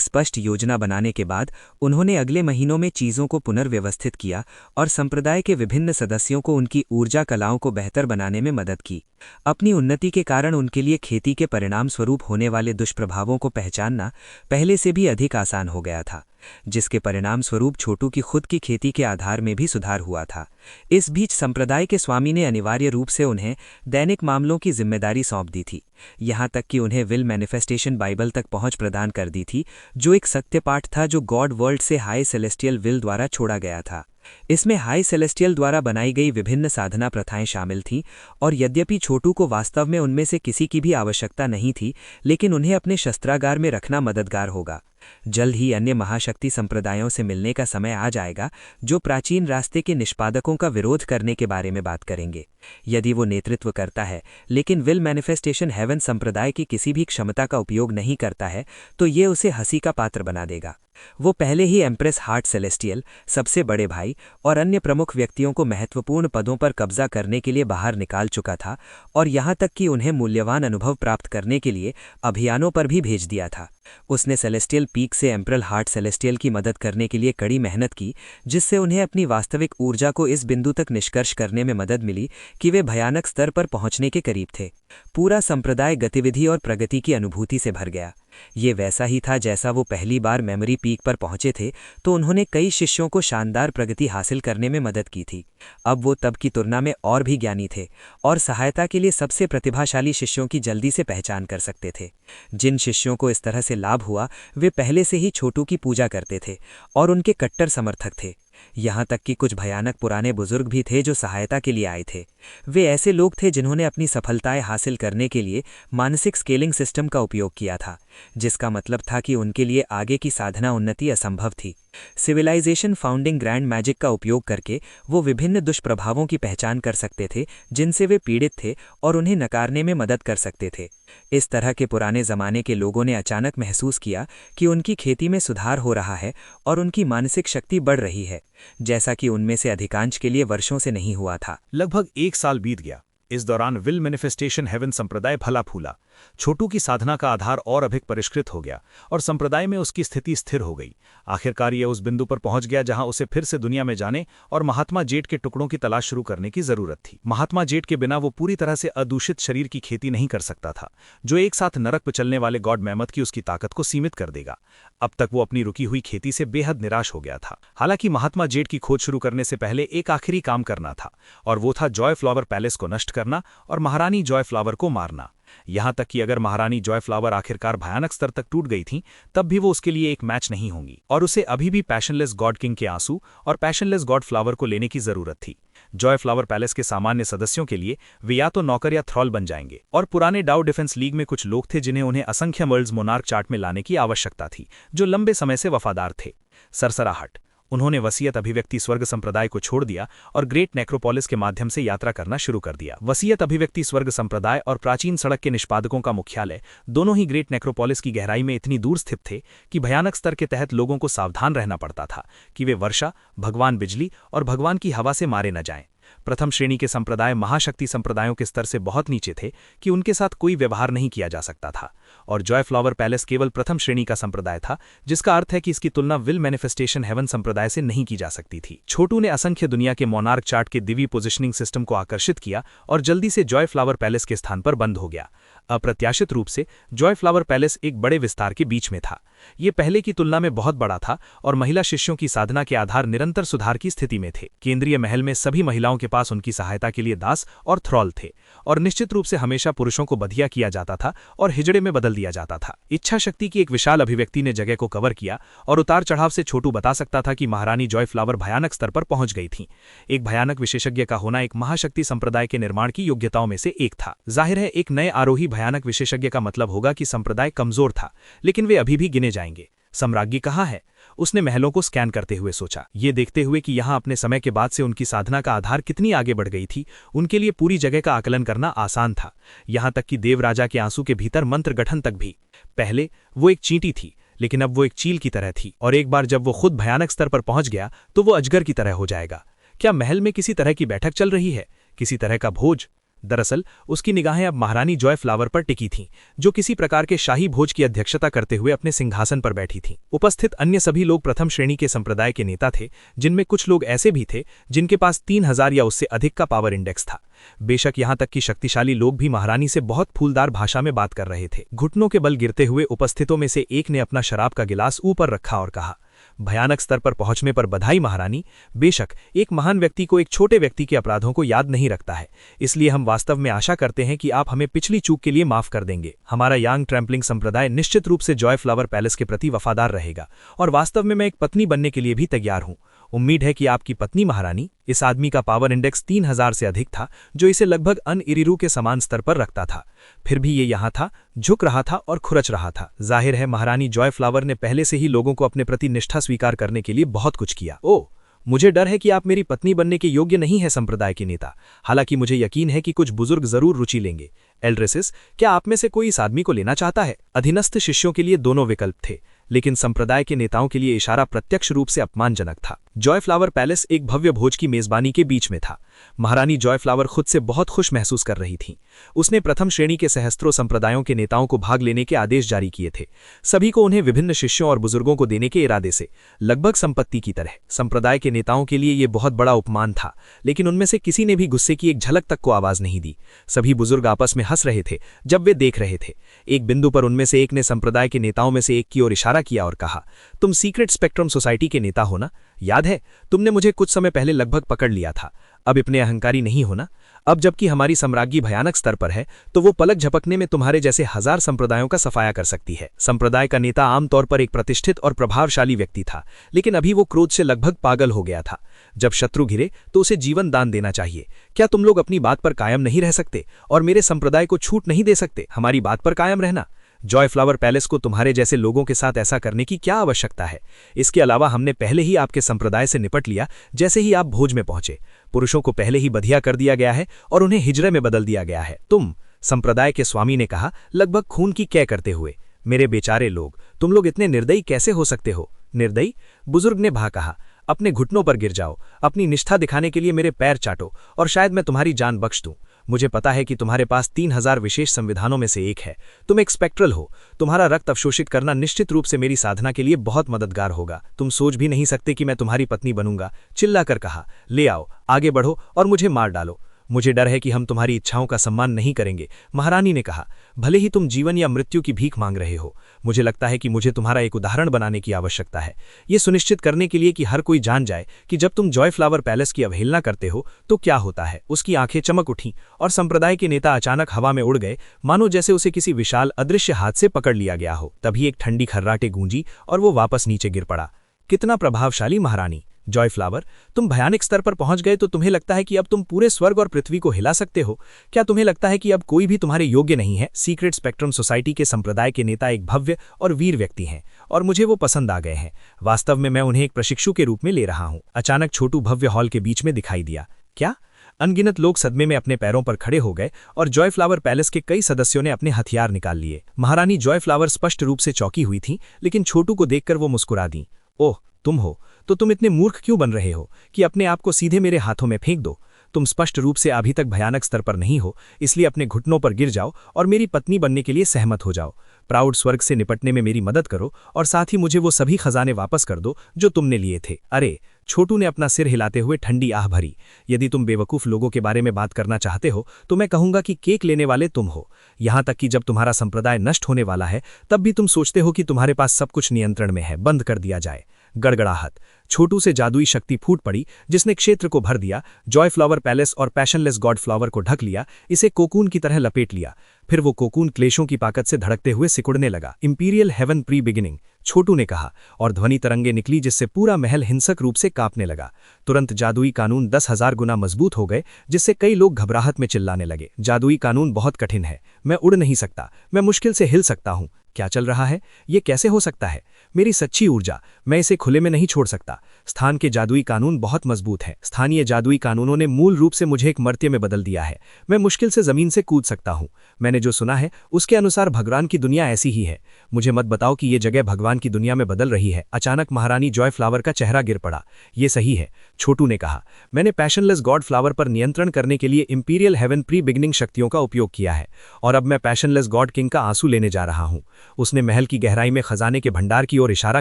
स्पष्ट योजना बनाने के बाद उन्होंने अगले महीनों में चीजों को पुनर्व्यवस्थित किया और संप्रदाय के विभिन्न सदस्यों को उनकी ऊर्जा कलाओं को बेहतर बनाने में मदद की। अपनी उन्नति के कारण उनके लिए खेती के परिणाम स्वरूप होने वाले दुष्प्रभावों को पहचानना पहले से भी अधिक आसान हो गया था, जिसके परिणाम स्वरूप छोटू की खुद की खेती के आधार में भी सुधार हुआ था। इस बीच संप्रदाय के स्वामी ने अनिवार्य रूप से उन्हें दैनिक मामलों की जिम्मेदारी सौंप दी थी, यहाँ तक कि उन्हें विल मैनिफेस्टेशन बाइबल तक पहुंच प्रदान कर दी थी, जो एक सत्य पाठ था जो गॉड वर्ल्ड से हाई सेलेस्टियल विल द्वारा छोड़ा गया था। इसमें हाई सेलेस्टियल द्वारा बनाई गई विभिन्न साधना प्रथाएं शामिल थीं, और यद्यपि छोटू को वास्तव में उनमें से किसी की भी आवश्यकता नहीं थी, लेकिन उन्हें अपने शस्त्रागार में रखना मददगार होगा। जल्द ही अन्य महाशक्ति संप्रदायों से मिलने का समय आ जाएगा, जो प्राचीन रास्ते के निष्पादकों का विरोध करने के बारे में बात करेंगे। यदि वो नेतृत्व करता है लेकिन विल मैनिफेस्टेशन हेवन संप्रदाय की किसी भी क्षमता का उपयोग नहीं करता है, तो ये उसे हंसी का पात्र बना देगा। वो पहले ही एम्प्रेस हार्ट सेलेस्टियल, सबसे बड़े भाई और अन्य प्रमुख व्यक्तियों को महत्वपूर्ण पदों पर कब्जा करने के लिए बाहर निकाल चुका था, और यहाँ तक कि उन्हें मूल्यवान अनुभव प्राप्त करने के लिए अभियानों पर भी भेज दिया था। उसने सेलेस्टियल पीक से एम्परल हार्ट सेलेस्टियल की मदद करने के लिए कड़ी मेहनत की, जिससे उन्हें अपनी वास्तविक ऊर्जा को इस बिंदु तक निष्कर्ष करने में मदद मिली कि वे भयानक स्तर पर पहुंचने के करीब थे। पूरा संप्रदाय गतिविधि और प्रगति की अनुभूति से भर गया। ये वैसा ही था जैसा वो पहली बार मेमोरी पीक पर पहुंचे थे, तो उन्होंने कई शिष्यों को शानदार प्रगति हासिल करने में मदद की थी। अब वो तब की तुलना में और भी ज्ञानी थे और सहायता के लिए सबसे प्रतिभाशाली शिष्यों की जल्दी से पहचान कर सकते थे। जिन शिष्यों को इस तरह से लाभ हुआ, वे पहले से ही छोटू की पूजा करते थे और उनके कट्टर समर्थक थे। यहाँ तक कि कुछ भयानक पुराने बुजुर्ग भी थे जो सहायता के लिए आए थे। वे ऐसे लोग थे जिन्होंने अपनी सफलताएं हासिल करने के लिए मानसिक स्केलिंग सिस्टम का उपयोग किया था, जिसका मतलब था कि उनके लिए आगे की साधना उन्नति असंभव थी। सिविलाइजेशन फाउंडिंग ग्रैंड मैजिक का उपयोग करके वो विभिन्न दुष्प्रभावों की पहचान कर सकते थे जिनसे वे पीड़ित थे और उन्हें नकारने में मदद कर सकते थे। इस तरह के पुराने जमाने के लोगों ने अचानक महसूस किया कि उनकी खेती में सुधार हो रहा है और उनकी मानसिक शक्ति बढ़ रही है, जैसा कि उनमें से अधिकांश के लिए वर्षों से नहीं हुआ था। लगभग 1 साल बीत गया। इस दौरान विल मैनिफेस्टेशन हेवन संप्रदाय फला फूला। छोटू की साधना का आधार और अधिक परिष्कृत हो गया और संप्रदाय में उसकी स्थिति स्थिर हो गई। आखिरकार यह उस बिंदु पर पहुंच गया जहां उसे फिर से दुनिया में जाने और महात्मा जेड के टुकड़ों की तलाश शुरू करने की जरूरत थी। महात्मा जेड के बिना वो पूरी तरह से अदूषित शरीर की खेती नहीं कर सकता था, जो एक साथ नरक पर चलने वाले गॉड मैमथ की उसकी ताकत को सीमित कर देगा। अब तक वो अपनी रुकी हुई खेती से बेहद निराश हो गया था। हालांकि महात्मा जेड की खोज शुरू करने से पहले एक आखिरी काम करना था, और वो था जॉय फ्लावर पैलेस को नष्ट करना और महारानी जॉय फ्लावर को मारना। यहां तक कि अगर महारानी जॉय फ्लावर आखिरकार भयानक स्तर तक टूट गई थी, तब भी वो उसके लिए एक मैच नहीं होंगी, और उसे अभी भी पैशनलेस गॉड किंग के आंसू और पैशनलेस गॉड फ्लावर को लेने की जरूरत थी। जॉय फ्लावर पैलेस के सामान्य सदस्यों के लिए वे या तो नौकर या थ्रॉल बन जाएंगे, और पुराने डाउ डिफेंस लीग में कुछ लोग थे जिन्हें उन्हें असंख्य वर्ल्ड्स मोनार्क चार्ट में लाने की आवश्यकता थी, जो लंबे समय से वफादार थे। सरसराहट। उन्होंने वसीयत अभिव्यक्ति स्वर्ग संप्रदाय को छोड़ दिया और ग्रेट नेक्रोपोलिस के माध्यम से यात्रा करना शुरू कर दिया। वसीयत अभिव्यक्ति स्वर्ग संप्रदाय और प्राचीन सड़क के निष्पादकों का मुख्यालय दोनों ही ग्रेट नेक्रोपोलिस की गहराई में इतनी दूर स्थित थे कि भयानक स्तर के तहत लोगों को सावधान रहना पड़ता था कि वे वर्षा, भगवान बिजली और भगवान की हवा से मारे न जाएं। प्रथम श्रेणी के संप्रदाय महाशक्ति संप्रदायों के स्तर से बहुत नीचे थे कि उनके साथ कोई व्यवहार नहीं किया जा सकता था, और जॉय फ्लावर पैलेस केवल प्रथम श्रेणी का संप्रदाय था, जिसका अर्थ है कि इसकी तुलना विल मैनिफेस्टेशन हेवन संप्रदाय से नहीं की जा सकती थी। छोटू ने असंख्य दुनिया के मोनार्क चार्ट के दिव्य पोजिशनिंग सिस्टम को आकर्षित किया और जल्दी से जॉय फ्लावर पैलेस के स्थान पर बंद हो गया। अप्रत्याशित रूप से जॉय फ्लावर पैलेस एक बड़े विस्तार के बीच में था। ये पहले की तुलना में बहुत बड़ा था और महिला शिष्यों की साधना के आधार निरंतर सुधार की स्थिति में थे। केंद्रीय महल में सभी महिलाओं के पास उनकी सहायता के लिए दास और थ्रॉल थे, और निश्चित रूप से हमेशा पुरुषों को बधिया किया जाता था और हिजड़े में बदल दिया जाता था। इच्छा शक्ति की एक विशाल अभिव्यक्ति ने जगह को कवर किया, और उतार चढ़ाव से छोटू बता सकता था कि महारानी जॉय फ्लावर भयानक स्तर पर पहुंच गई थी। एक भयानक विशेषज्ञ का होना एक महाशक्ति संप्रदाय के निर्माण की योग्यताओं में से एक था। जाहिर है, एक नए आरोही भयानक विशेषज्ञ का मतलब होगा कि संप्रदाय कमजोर था, लेकिन वे अभी भी गिने जाएंगे। सम्राज्ञी कहाँ है? उसने महलों को स्कैन करते हुए सोचा। ये देखते हुए कि यहाँ अपने समय के बाद से उनकी साधना का आधार कितनी आगे बढ़ गई थी, उनके लिए पूरी जगह का आकलन करना आसान था, यहाँ तक कि देवराजा के आंसू के भीतर मंत्र गठन तक भी। पहले वो एक चींटी थी, लेकिन अब वो एक चील की तरह थी, और एक बार जब वो खुद भयानक स्तर पर पहुंच गया तो वो अजगर की तरह हो जाएगा। क्या महल में किसी तरह की बैठक चल रही है, किसी तरह का भोज? दरअसल उसकी निगाहें अब महारानी जॉय फ्लावर पर टिकी थीं, जो किसी प्रकार के शाही भोज की अध्यक्षता करते हुए अपने सिंहासन पर बैठी थीं। उपस्थित अन्य सभी लोग प्रथम श्रेणी के संप्रदाय के नेता थे, जिनमें कुछ लोग ऐसे भी थे जिनके पास 3000 या उससे अधिक का पावर इंडेक्स था। बेशक यहाँ तक कि शक्तिशाली लोग भी महारानी से बहुत फूलदार भाषा में बात कर रहे थे। घुटनों के बल गिरते हुए उपस्थितों में से एक ने अपना शराब का गिलास ऊपर रखा और कहा, भयानक स्तर पर पहुंचने पर बधाई महारानी। बेशक एक महान व्यक्ति को एक छोटे व्यक्ति के अपराधों को याद नहीं रखता है, इसलिए हम वास्तव में आशा करते हैं कि आप हमें पिछली चूक के लिए माफ कर देंगे। हमारा यांग ट्रैम्पलिंग संप्रदाय निश्चित रूप से जॉय फ्लावर पैलेस के प्रति वफादार रहेगा, और वास्तव में मैं एक पत्नी बनने के लिए भी तैयार हूं। उम्मीद है कि आपकी पत्नी महारानी। इस आदमी का पावर इंडेक्स 3000 से अधिक था, जो इसे लगभग अनइरिरू के समान स्तर पर रखता था। फिर भी ये यहाँ था, झुक रहा था और खुरच रहा था। जाहिर है महारानी जॉय फ्लावर ने पहले से ही लोगों को अपने प्रति निष्ठा स्वीकार करने के लिए बहुत कुछ किया। ओह, मुझे डर है कि आप मेरी पत्नी बनने के योग्य नहीं है संप्रदाय के नेता। हालांकि मुझे यकीन है कि कुछ बुजुर्ग जरूर रुचि लेंगे। एल्ड्रेसिस, क्या आप में से कोई इस आदमी को लेना चाहता है? अधीनस्थ शिष्यों के लिए दोनों विकल्प थे, लेकिन संप्रदाय के नेताओं के लिए इशारा प्रत्यक्ष रूप से अपमानजनक था। जॉय फ्लावर पैलेस एक भव्य भोज की मेजबानी के बीच में था। महारानी जॉय फ्लावर खुद से बहुत खुश महसूस कर रही थीं। उसने प्रथम श्रेणी के सहस्त्रों संप्रदायों के नेताओं को भाग लेने के आदेश जारी किए थे, सभी को उन्हें विभिन्न शिष्यों और बुजुर्गों को देने के इरादे से, लगभग संपत्ति की तरह। संप्रदाय के नेताओं के लिए यह बहुत बड़ा उपमान था, लेकिन उनमें से किसी ने भी गुस्से की एक झलक तक को आवाज नहीं दी। सभी बुजुर्ग आपस में हंस रहे थे जब वे देख रहे थे। एक बिंदु पर उनमें से एक ने संप्रदाय के नेताओं में से एक की ओर इशारा किया और कहा, तुम सीक्रेट स्पेक्ट्रम सोसाइटी के नेता हो ना? याद है, तुमने मुझे कुछ समय पहले लगभग पकड़ लिया था। अब इतने अहंकारी नहीं होना। अब जबकि हमारी सम्राज्ञी भयानक स्तर पर है, तो वो पलक झपकने में तुम्हारे जैसे 1000 संप्रदायों का सफाया कर सकती है। संप्रदाय का नेता आमतौर पर एक प्रतिष्ठित और प्रभावशाली व्यक्ति था, लेकिन अभी वो क्रोध से लगभग पागल हो गया था। जब शत्रु घिरे तो उसे जीवन दान देना चाहिए। क्या तुम लोग अपनी बात पर कायम नहीं रह सकते और मेरे संप्रदाय को छूट नहीं दे सकते हमारी बात पर कायम रहना? जॉय फ्लावर पैलेस को तुम्हारे जैसे लोगों के साथ ऐसा करने की क्या आवश्यकता है? इसके अलावा हमने पहले ही आपके संप्रदाय से निपट लिया जैसे ही आप भोज में पहुंचे। पुरुषों को पहले ही बधिया कर दिया गया है और उन्हें हिजरे में बदल दिया गया है। तुम, संप्रदाय के स्वामी ने कहा, लगभग खून की कै करते हुए। मेरे बेचारे लोग, तुम लोग इतने निर्दयी कैसे हो सकते हो? निर्दयी? बुजुर्ग ने भा कहा, अपने घुटनों पर गिर जाओ, अपनी निष्ठा दिखाने के लिए मेरे पैर चाटो और शायद मैं तुम्हारी जान बख्श दूं। मुझे पता है कि तुम्हारे पास 3000 विशेष संविधानों में से एक है। तुम एक स्पेक्ट्रल हो। तुम्हारा रक्त अवशोषित करना निश्चित रूप से मेरी साधना के लिए बहुत मददगार होगा। तुम सोच भी नहीं सकते कि मैं तुम्हारी पत्नी बनूंगा। चिल्लाकर कहा, ले आओ, आगे बढ़ो और मुझे मार डालो। मुझे डर है कि हम तुम्हारी इच्छाओं का सम्मान नहीं करेंगे, महारानी ने कहा। भले ही तुम जीवन या मृत्यु की भीख मांग रहे हो, मुझे लगता है कि मुझे तुम्हारा एक उदाहरण बनाने की आवश्यकता है, ये सुनिश्चित करने के लिए कि हर कोई जान जाए कि जब तुम जॉय फ्लावर पैलेस की अवहेलना करते हो तो क्या होता है। उसकी आंखें चमक उठीं और संप्रदाय के नेता अचानक हवा में उड़ गए, मानो जैसे उसे किसी विशाल अदृश्य हाथ से पकड़ लिया गया हो। तभी एक ठंडी खर्राटे गूंजी और वो वापस नीचे गिर पड़ा। कितना प्रभावशाली महारानी जॉय फ्लावर, तुम भयानक स्तर पर पहुंच गए तो तुम्हें लगता है कि अब तुम पूरे स्वर्ग और पृथ्वी को हिला सकते हो? क्या तुम्हें लगता है कि अब कोई भी तुम्हारे योग्य नहीं है? सीक्रेट स्पेक्ट्रम सोसाइटी के संप्रदाय के नेता एक भव्य और वीर व्यक्ति हैं और मुझे वो पसंद आ गए हैं। वास्तव में मैं उन्हें एक प्रशिक्षु के रूप में ले रहा हूं। अचानक छोटू भव्य हॉल के बीच में दिखाई दिया। क्या? अनगिनत लोग सदमे में अपने पैरों पर खड़े हो गए और जॉय फ्लावर पैलेस के कई सदस्यों ने अपने हथियार निकाल लिए। महारानी जॉय फ्लावर स्पष्ट रूप से चौंकी हुई थी, लेकिन छोटू को देखकर वो मुस्कुरा दी। ओह, तुम हो तो तुम इतने मूर्ख क्यों बन रहे हो कि अपने आप को सीधे मेरे हाथों में फेंक दो? तुम स्पष्ट रूप से अभी तक भयानक स्तर पर नहीं हो, इसलिए अपने घुटनों पर गिर जाओ और मेरी पत्नी बनने के लिए सहमत हो जाओ। प्राउड स्वर्ग से निपटने में मेरी मदद करो और साथ ही मुझे वो सभी खजाने वापस कर दो जो तुमने लिए थे। अरे, छोटू ने अपना सिर हिलाते हुए ठंडी आह भरी। यदि तुम बेवकूफ लोगों के बारे में बात करना चाहते हो तो मैं कहूंगा कि केक लेने वाले तुम हो। यहां तक कि जब तुम्हारा संप्रदाय नष्ट होने वाला है तब भी तुम सोचते हो कि तुम्हारे पास सब कुछ नियंत्रण में है, बंद कर दिया जाए। गड़गड़ाहट। छोटू से जादुई शक्ति फूट पड़ी जिसने क्षेत्र को भर दिया, जॉय फ्लावर पैलेस और पैशनलेस गॉड फ्लावर को ढक लिया, इसे कोकून की तरह लपेट लिया। फिर वो कोकून क्लेशों की ताकत से धड़कते हुए सिकुड़ने लगा। इंपीरियल हेवन प्री बिगिनिंग, छोटू ने कहा, और ध्वनि तरंगे निकली जिससे पूरा महल हिंसक रूप से कांपने लगा। तुरंत जादुई कानून 10,000 गुना मजबूत हो गए जिससे कई लोग घबराहट में चिल्लाने लगे। जादुई कानून बहुत कठिन है, मैं उड़ नहीं सकता, मैं मुश्किल से हिल सकता हूं। क्या चल रहा है? ये कैसे हो सकता है? मेरी सच्ची ऊर्जा, मैं इसे खुले में नहीं छोड़ सकता। स्थान के जादुई कानून बहुत मजबूत हैं। स्थानीय जादुई कानूनों ने मूल रूप से मुझे एक मर्त्य में बदल दिया है। मैं मुश्किल से जमीन से कूद सकता हूं। मैंने जो सुना है उसके अनुसार भगवान की दुनिया ऐसी ही है। मुझे मत बताओ कि ये जगह भगवान की दुनिया में बदल रही है। अचानक महारानी जॉय फ्लावर का चेहरा गिर पड़ा। ये सही है, छोटू ने कहा। मैंने पैशनलेस गॉड फ्लावर पर नियंत्रण करने के लिए इंपीरियल हेवन प्री बिगिनिंग शक्तियों का उपयोग किया है और अब मैं पैशनलेस गॉड किंग का आंसू लेने जा रहा हूं। उसने महल की गहराई में खजाने के भंडार की ओर इशारा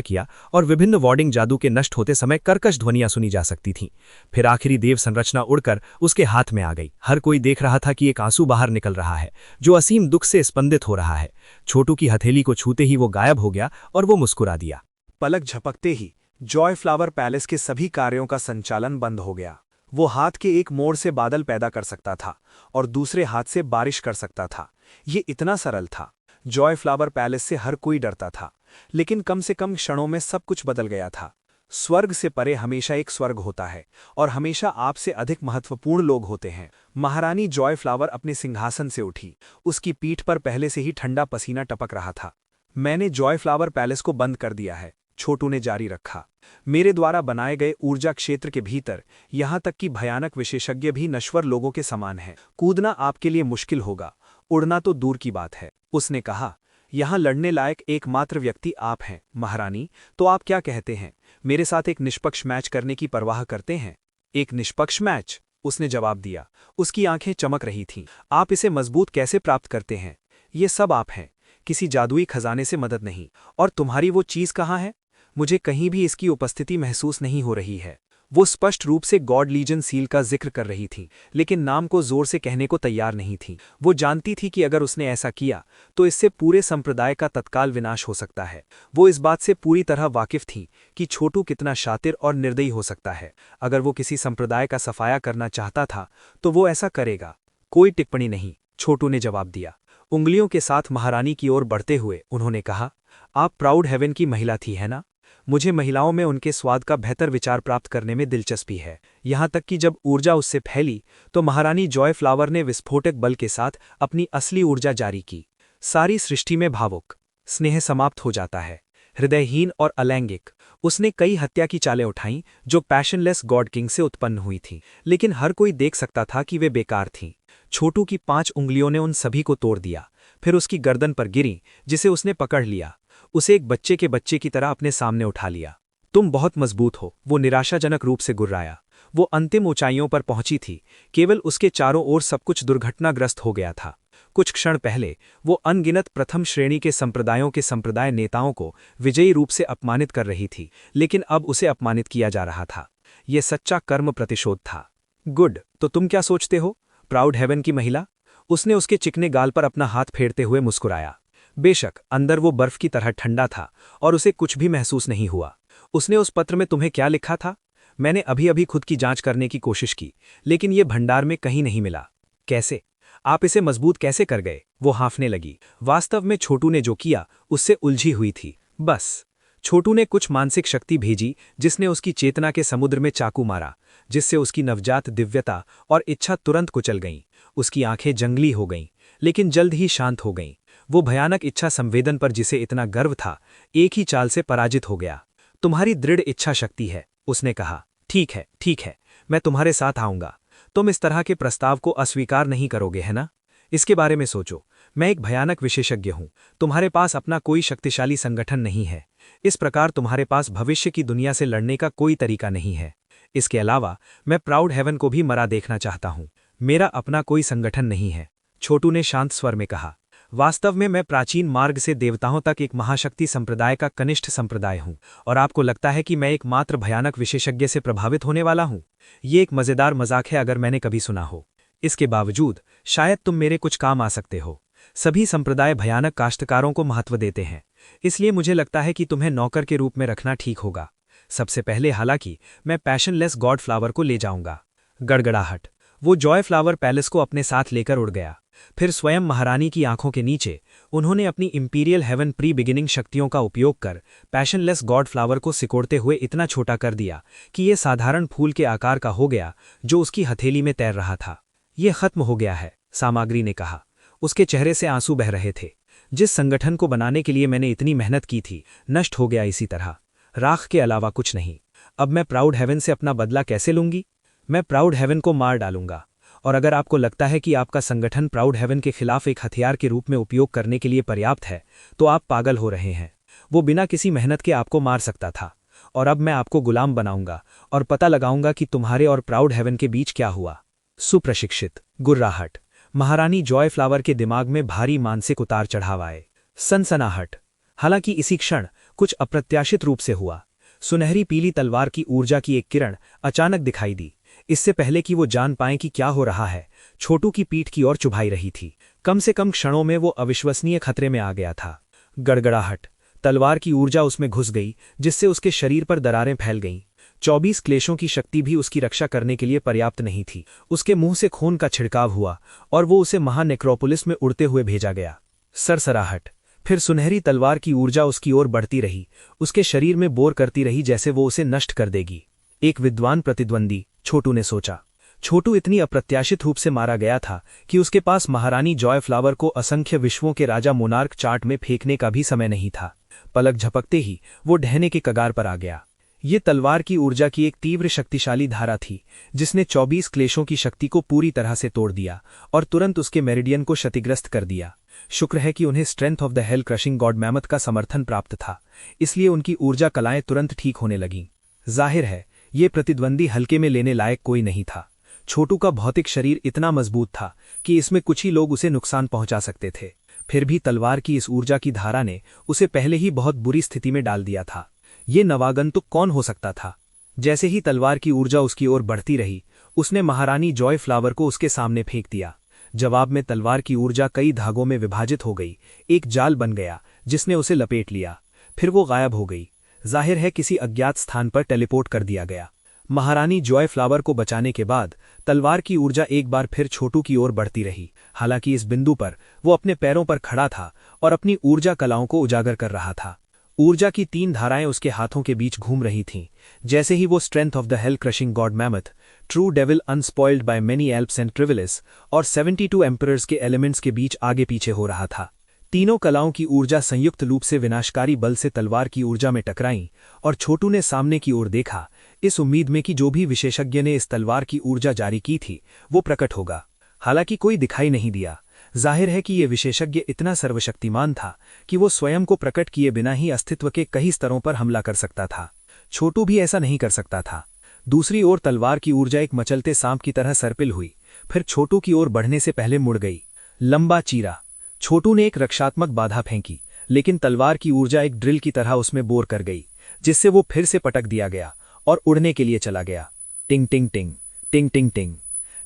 किया और विभिन्न वार्डिंग जादू के नष्ट होते समय कर्कश ध्वनियां सुनी जा सकती थीं। फिर आखिरी देव संरचना उड़कर उसके हाथ में आ गई। हर कोई देख रहा था कि एक आंसू बाहर निकल रहा है जो असीम दुख से स्पंदित हो रहा है। छोटू की हथेली को छूते ही वो गायब हो गया और वो मुस्कुरा दिया। पलक झपकते ही जॉय फ्लावर पैलेस के सभी कार्यों का संचालन बंद हो गया। वो हाथ के एक मोड़ से बादल पैदा कर सकता था और दूसरे हाथ से बारिश कर सकता था। ये इतना सरल था। जॉय फ्लावर पैलेस से हर कोई डरता था, लेकिन कम से कम क्षणों में सब कुछ बदल गया था। स्वर्ग से परे हमेशा एक स्वर्ग होता है और हमेशा आपसे अधिक महत्वपूर्ण लोग होते हैं। महारानी जॉय फ्लावर अपने सिंहासन से उठी। उसकी पीठ पर पहले से ही ठंडा पसीना टपक रहा था। मैंने जॉय फ्लावर पैलेस को बंद कर दिया है, छोटू ने जारी रखा। मेरे द्वारा बनाए गए ऊर्जा क्षेत्र के भीतर यहां तक कि भयानक विशेषज्ञ भी नश्वर लोगों के समान हैं। कूदना आपके लिए मुश्किल होगा, उड़ना तो दूर की बात है। उसने कहा, यहां लड़ने लायक एकमात्र व्यक्ति आप हैं महारानी। तो आप क्या कहते हैं, मेरे साथ एक निष्पक्ष मैच करने की परवाह करते हैं? एक निष्पक्ष मैच? उसने जवाब दिया। उसकी आंखें चमक रही थीं। आप इसे मजबूत कैसे प्राप्त करते हैं? ये सब आप हैं, किसी जादुई खजाने से मदद नहीं। और तुम्हारी वो चीज कहाँ है? मुझे कहीं भी इसकी उपस्थिति महसूस नहीं हो रही है। वो स्पष्ट रूप से गॉड लीजन सील का जिक्र कर रही थी, लेकिन नाम को जोर से कहने को तैयार नहीं थी। वो जानती थी कि अगर उसने ऐसा किया तो इससे पूरे संप्रदाय का तत्काल विनाश हो सकता है। वो इस बात से पूरी तरह वाकिफ थी कि छोटू कितना शातिर और निर्दयी हो सकता है। अगर वो किसी संप्रदाय का सफाया करना चाहता था तो वो ऐसा करेगा। कोई टिप्पणी नहीं, छोटू ने जवाब दिया। उंगलियों के साथ महारानी की ओर बढ़ते हुए उन्होंने कहा, आप प्राउड हेवन की महिला थी, है ना? मुझे महिलाओं में उनके स्वाद का बेहतर विचार प्राप्त करने में दिलचस्पी है। यहां तक कि जब ऊर्जा उससे फैली तो महारानी जॉय फ्लावर ने विस्फोटक बल के साथ अपनी असली ऊर्जा जारी की। सारी सृष्टि में भावुक स्नेह समाप्त हो जाता है, हृदयहीन और अलैंगिक। उसने कई हत्या की चालें उठाईं जो पैशनलेस गॉड किंग से उत्पन्न हुई थीं, लेकिन हर कोई देख सकता था कि वे बेकार थीं। छोटू की 5 उंगलियों ने उन सभी को तोड़ दिया, फिर उसकी गर्दन पर गिरी जिसे उसने पकड़ लिया। उसे एक बच्चे के बच्चे की तरह अपने सामने उठा लिया। तुम बहुत मजबूत हो, वो निराशाजनक रूप से गुर्राया। वो अंतिम ऊंचाइयों पर पहुंची थी, केवल उसके चारों ओर सब कुछ दुर्घटनाग्रस्त हो गया था। कुछ क्षण पहले वो अनगिनत प्रथम श्रेणी के संप्रदायों के संप्रदाय नेताओं को विजयी रूप से अपमानित कर रही थी, लेकिन अब उसे अपमानित किया जा रहा था। यह सच्चा कर्म प्रतिशोध था। गुड, तो तुम क्या सोचते हो, प्राउड हेवन की महिला? उसने उसके चिकने गाल पर अपना हाथ फेरते हुए मुस्कुराया। बेशक अंदर वो बर्फ की तरह ठंडा था और उसे कुछ भी महसूस नहीं हुआ। उसने उस पत्र में तुम्हें क्या लिखा था? मैंने अभी अभी खुद की जांच करने की कोशिश की, लेकिन ये भंडार में कहीं नहीं मिला। कैसे? आप इसे मजबूत कैसे कर गए? वो हाँफने लगी। वास्तव में छोटू ने जो किया उससे उलझी हुई थी। बस छोटू ने कुछ मानसिक शक्ति भेजी जिसने उसकी चेतना के समुद्र में चाकू मारा, जिससे उसकी नवजात दिव्यता और इच्छा तुरंत कुचल गईं। उसकी आंखें जंगली हो गईं, लेकिन जल्द ही शांत हो गईं। वो भयानक इच्छा संवेदन पर जिसे इतना गर्व था, एक ही चाल से पराजित हो गया। तुम्हारी दृढ़ इच्छा शक्ति है, उसने कहा। ठीक है, मैं तुम्हारे साथ आऊंगा। तुम इस तरह के प्रस्ताव को अस्वीकार नहीं करोगे, है ना? इसके बारे में सोचो। मैं एक भयानक विशेषज्ञ हूं। तुम्हारे पास अपना कोई शक्तिशाली संगठन नहीं है। इस प्रकार तुम्हारे पास भविष्य की दुनिया से लड़ने का कोई तरीका नहीं है। इसके अलावा मैं प्राउड हेवन को भी मरा देखना चाहता हूँ। मेरा अपना कोई संगठन नहीं है, छोटू ने शांत स्वर में कहा। वास्तव में मैं प्राचीन मार्ग से देवताओं तक एक महाशक्ति संप्रदाय का कनिष्ठ संप्रदाय हूँ, और आपको लगता है कि मैं एक मात्र भयानक विशेषज्ञ से प्रभावित होने वाला हूँ। ये एक मजेदार मजाक है अगर मैंने कभी सुना हो। इसके बावजूद शायद तुम मेरे कुछ काम आ सकते हो। सभी संप्रदाय भयानक काश्तकारों को महत्व देते हैं, इसलिए मुझे लगता है कि तुम्हें नौकर के रूप में रखना ठीक होगा। सबसे पहले हालांकि मैं पैशनलेस गॉड फ्लावर को ले जाऊंगा। गड़गड़ाहट। वो जॉय फ्लावर पैलेस को अपने साथ लेकर उड़ गया। फिर स्वयं महारानी की आंखों के नीचे उन्होंने अपनी इंपीरियल हेवन प्री बिगिनिंग शक्तियों का उपयोग कर पैशनलेस गॉड फ्लावर को सिकोड़ते हुए इतना छोटा कर दिया कि ये साधारण फूल के आकार का हो गया जो उसकी हथेली में तैर रहा था। ये खत्म हो गया है, सामग्री ने कहा। उसके चेहरे से आंसू बह रहे थे। जिस संगठन को बनाने के लिए मैंने इतनी मेहनत की थी, नष्ट हो गया इसी तरह, राख के अलावा कुछ नहीं। अब मैं प्राउड हेवन से अपना बदला कैसे लूंगी? मैं प्राउड हेवन को मार डालूंगा। और अगर आपको लगता है कि आपका संगठन प्राउड हेवन के खिलाफ एक हथियार के रूप में उपयोग करने के लिए पर्याप्त है, तो आप पागल हो रहे हैं। वो बिना किसी मेहनत के आपको मार सकता था, और अब मैं आपको गुलाम बनाऊंगा और पता लगाऊंगा कि तुम्हारे और प्राउड हेवन के बीच क्या हुआ। सुप्रशिक्षित। गुर्राहट। महारानी जॉय फ्लावर के दिमाग में भारी मानसिक उतार चढ़ाव आए। सनसनाहट। हालांकि इसी क्षण कुछ अप्रत्याशित रूप से हुआ। सुनहरी पीली तलवार की ऊर्जा की एक किरण अचानक दिखाई दी। इससे पहले कि वो जान पाएं कि क्या हो रहा है, छोटू की पीठ की ओर चुभाई रही थी। कम से कम क्षणों में वो अविश्वसनीय खतरे में आ गया था। गड़गड़ाहट। तलवार की ऊर्जा उसमें घुस गई, जिससे उसके शरीर पर दरारें फैल गईं। 24 क्लेशों की शक्ति भी उसकी रक्षा करने के लिए पर्याप्त नहीं थी। उसके मुंह से खून का छिड़काव हुआ और वो उसे महानेक्रोपोलिस में उड़ते हुए भेजा गया। सरसराहट। फिर सुनहरी तलवार की ऊर्जा उसकी ओर बढ़ती रही, उसके शरीर में बोर करती रही जैसे वो उसे नष्ट कर देगी। एक विद्वान प्रतिद्वंदी, छोटू ने सोचा। छोटू इतनी अप्रत्याशित रूप से मारा गया था कि उसके पास महारानी जॉय फ्लावर को असंख्य विश्वों के राजा मोनार्क चार्ट में फेंकने का भी समय नहीं था। पलक झपकते ही वो ढहने के कगार पर आ गया। ये तलवार की ऊर्जा की एक तीव्र शक्तिशाली धारा थी, जिसने 24 क्लेशों की शक्ति को पूरी तरह से तोड़ दिया और तुरंत उसके मेरिडियन को क्षतिग्रस्त कर दिया। शुक्र है कि उन्हें strength of the hell crushing god mammoth का समर्थन प्राप्त था, इसलिए उनकी ऊर्जा कलाएं तुरंत ठीक होने लगीं। जाहिर है ये प्रतिद्वंदी हल्के में लेने लायक कोई नहीं था। छोटू का भौतिक शरीर इतना मजबूत था कि इसमें कुछ ही लोग उसे नुकसान पहुंचा सकते थे। फिर भी तलवार की इस ऊर्जा की धारा ने उसे पहले ही बहुत बुरी स्थिति में डाल दिया था। ये नवागंतुक कौन हो सकता था? जैसे ही तलवार की ऊर्जा उसकी ओर बढ़ती रही, उसने महारानी जॉय फ्लावर को उसके सामने फेंक दिया। जवाब में तलवार की ऊर्जा कई धागों में विभाजित हो गई, एक जाल बन गया जिसने उसे लपेट लिया। फिर वो गायब हो गई। जाहिर है किसी अज्ञात स्थान पर टेलीपोर्ट कर दिया गया। महारानी जॉय फ्लावर को बचाने के बाद तलवार की ऊर्जा एक बार फिर छोटू की ओर बढ़ती रही। हालांकि इस बिंदु पर वो अपने पैरों पर खड़ा था और अपनी ऊर्जा कलाओं को उजागर कर रहा था। ऊर्जा की 3 धाराएं उसके हाथों के बीच घूम रही थीं। जैसे ही वो strength of the hell crushing god mammoth, true devil unspoiled by many एल्प्स एंड ट्रिविलिस और 72 एम्परर्स के एलिमेंट्स के बीच आगे पीछे हो रहा था। तीनों कलाओं की ऊर्जा संयुक्त रूप से विनाशकारी बल से तलवार की ऊर्जा में टकराई और छोटू ने सामने की ओर देखा, इस उम्मीद में कि जो भी विशेषज्ञ ने इस तलवार की ऊर्जा जारी की थी वो प्रकट होगा। हालांकि कोई दिखाई नहीं दिया। जाहिर है कि ये विशेषज्ञ इतना सर्वशक्तिमान था कि वो स्वयं को प्रकट किए बिना ही अस्तित्व के कई स्तरों पर हमला कर सकता था। छोटू भी ऐसा नहीं कर सकता था। दूसरी ओर तलवार की ऊर्जा एक मचलते सांप की तरह सर्पिल हुई, फिर छोटू की ओर बढ़ने से पहले मुड़ गई। लंबा चीरा। छोटू ने एक रक्षात्मक बाधा फेंकी, लेकिन तलवार की ऊर्जा एक ड्रिल की तरह उसमें बोर कर गई, जिससे वो फिर से पटक दिया गया और उड़ने के लिए चला गया। टिंग टिंग टिंग, टिंग टिंग टिंग।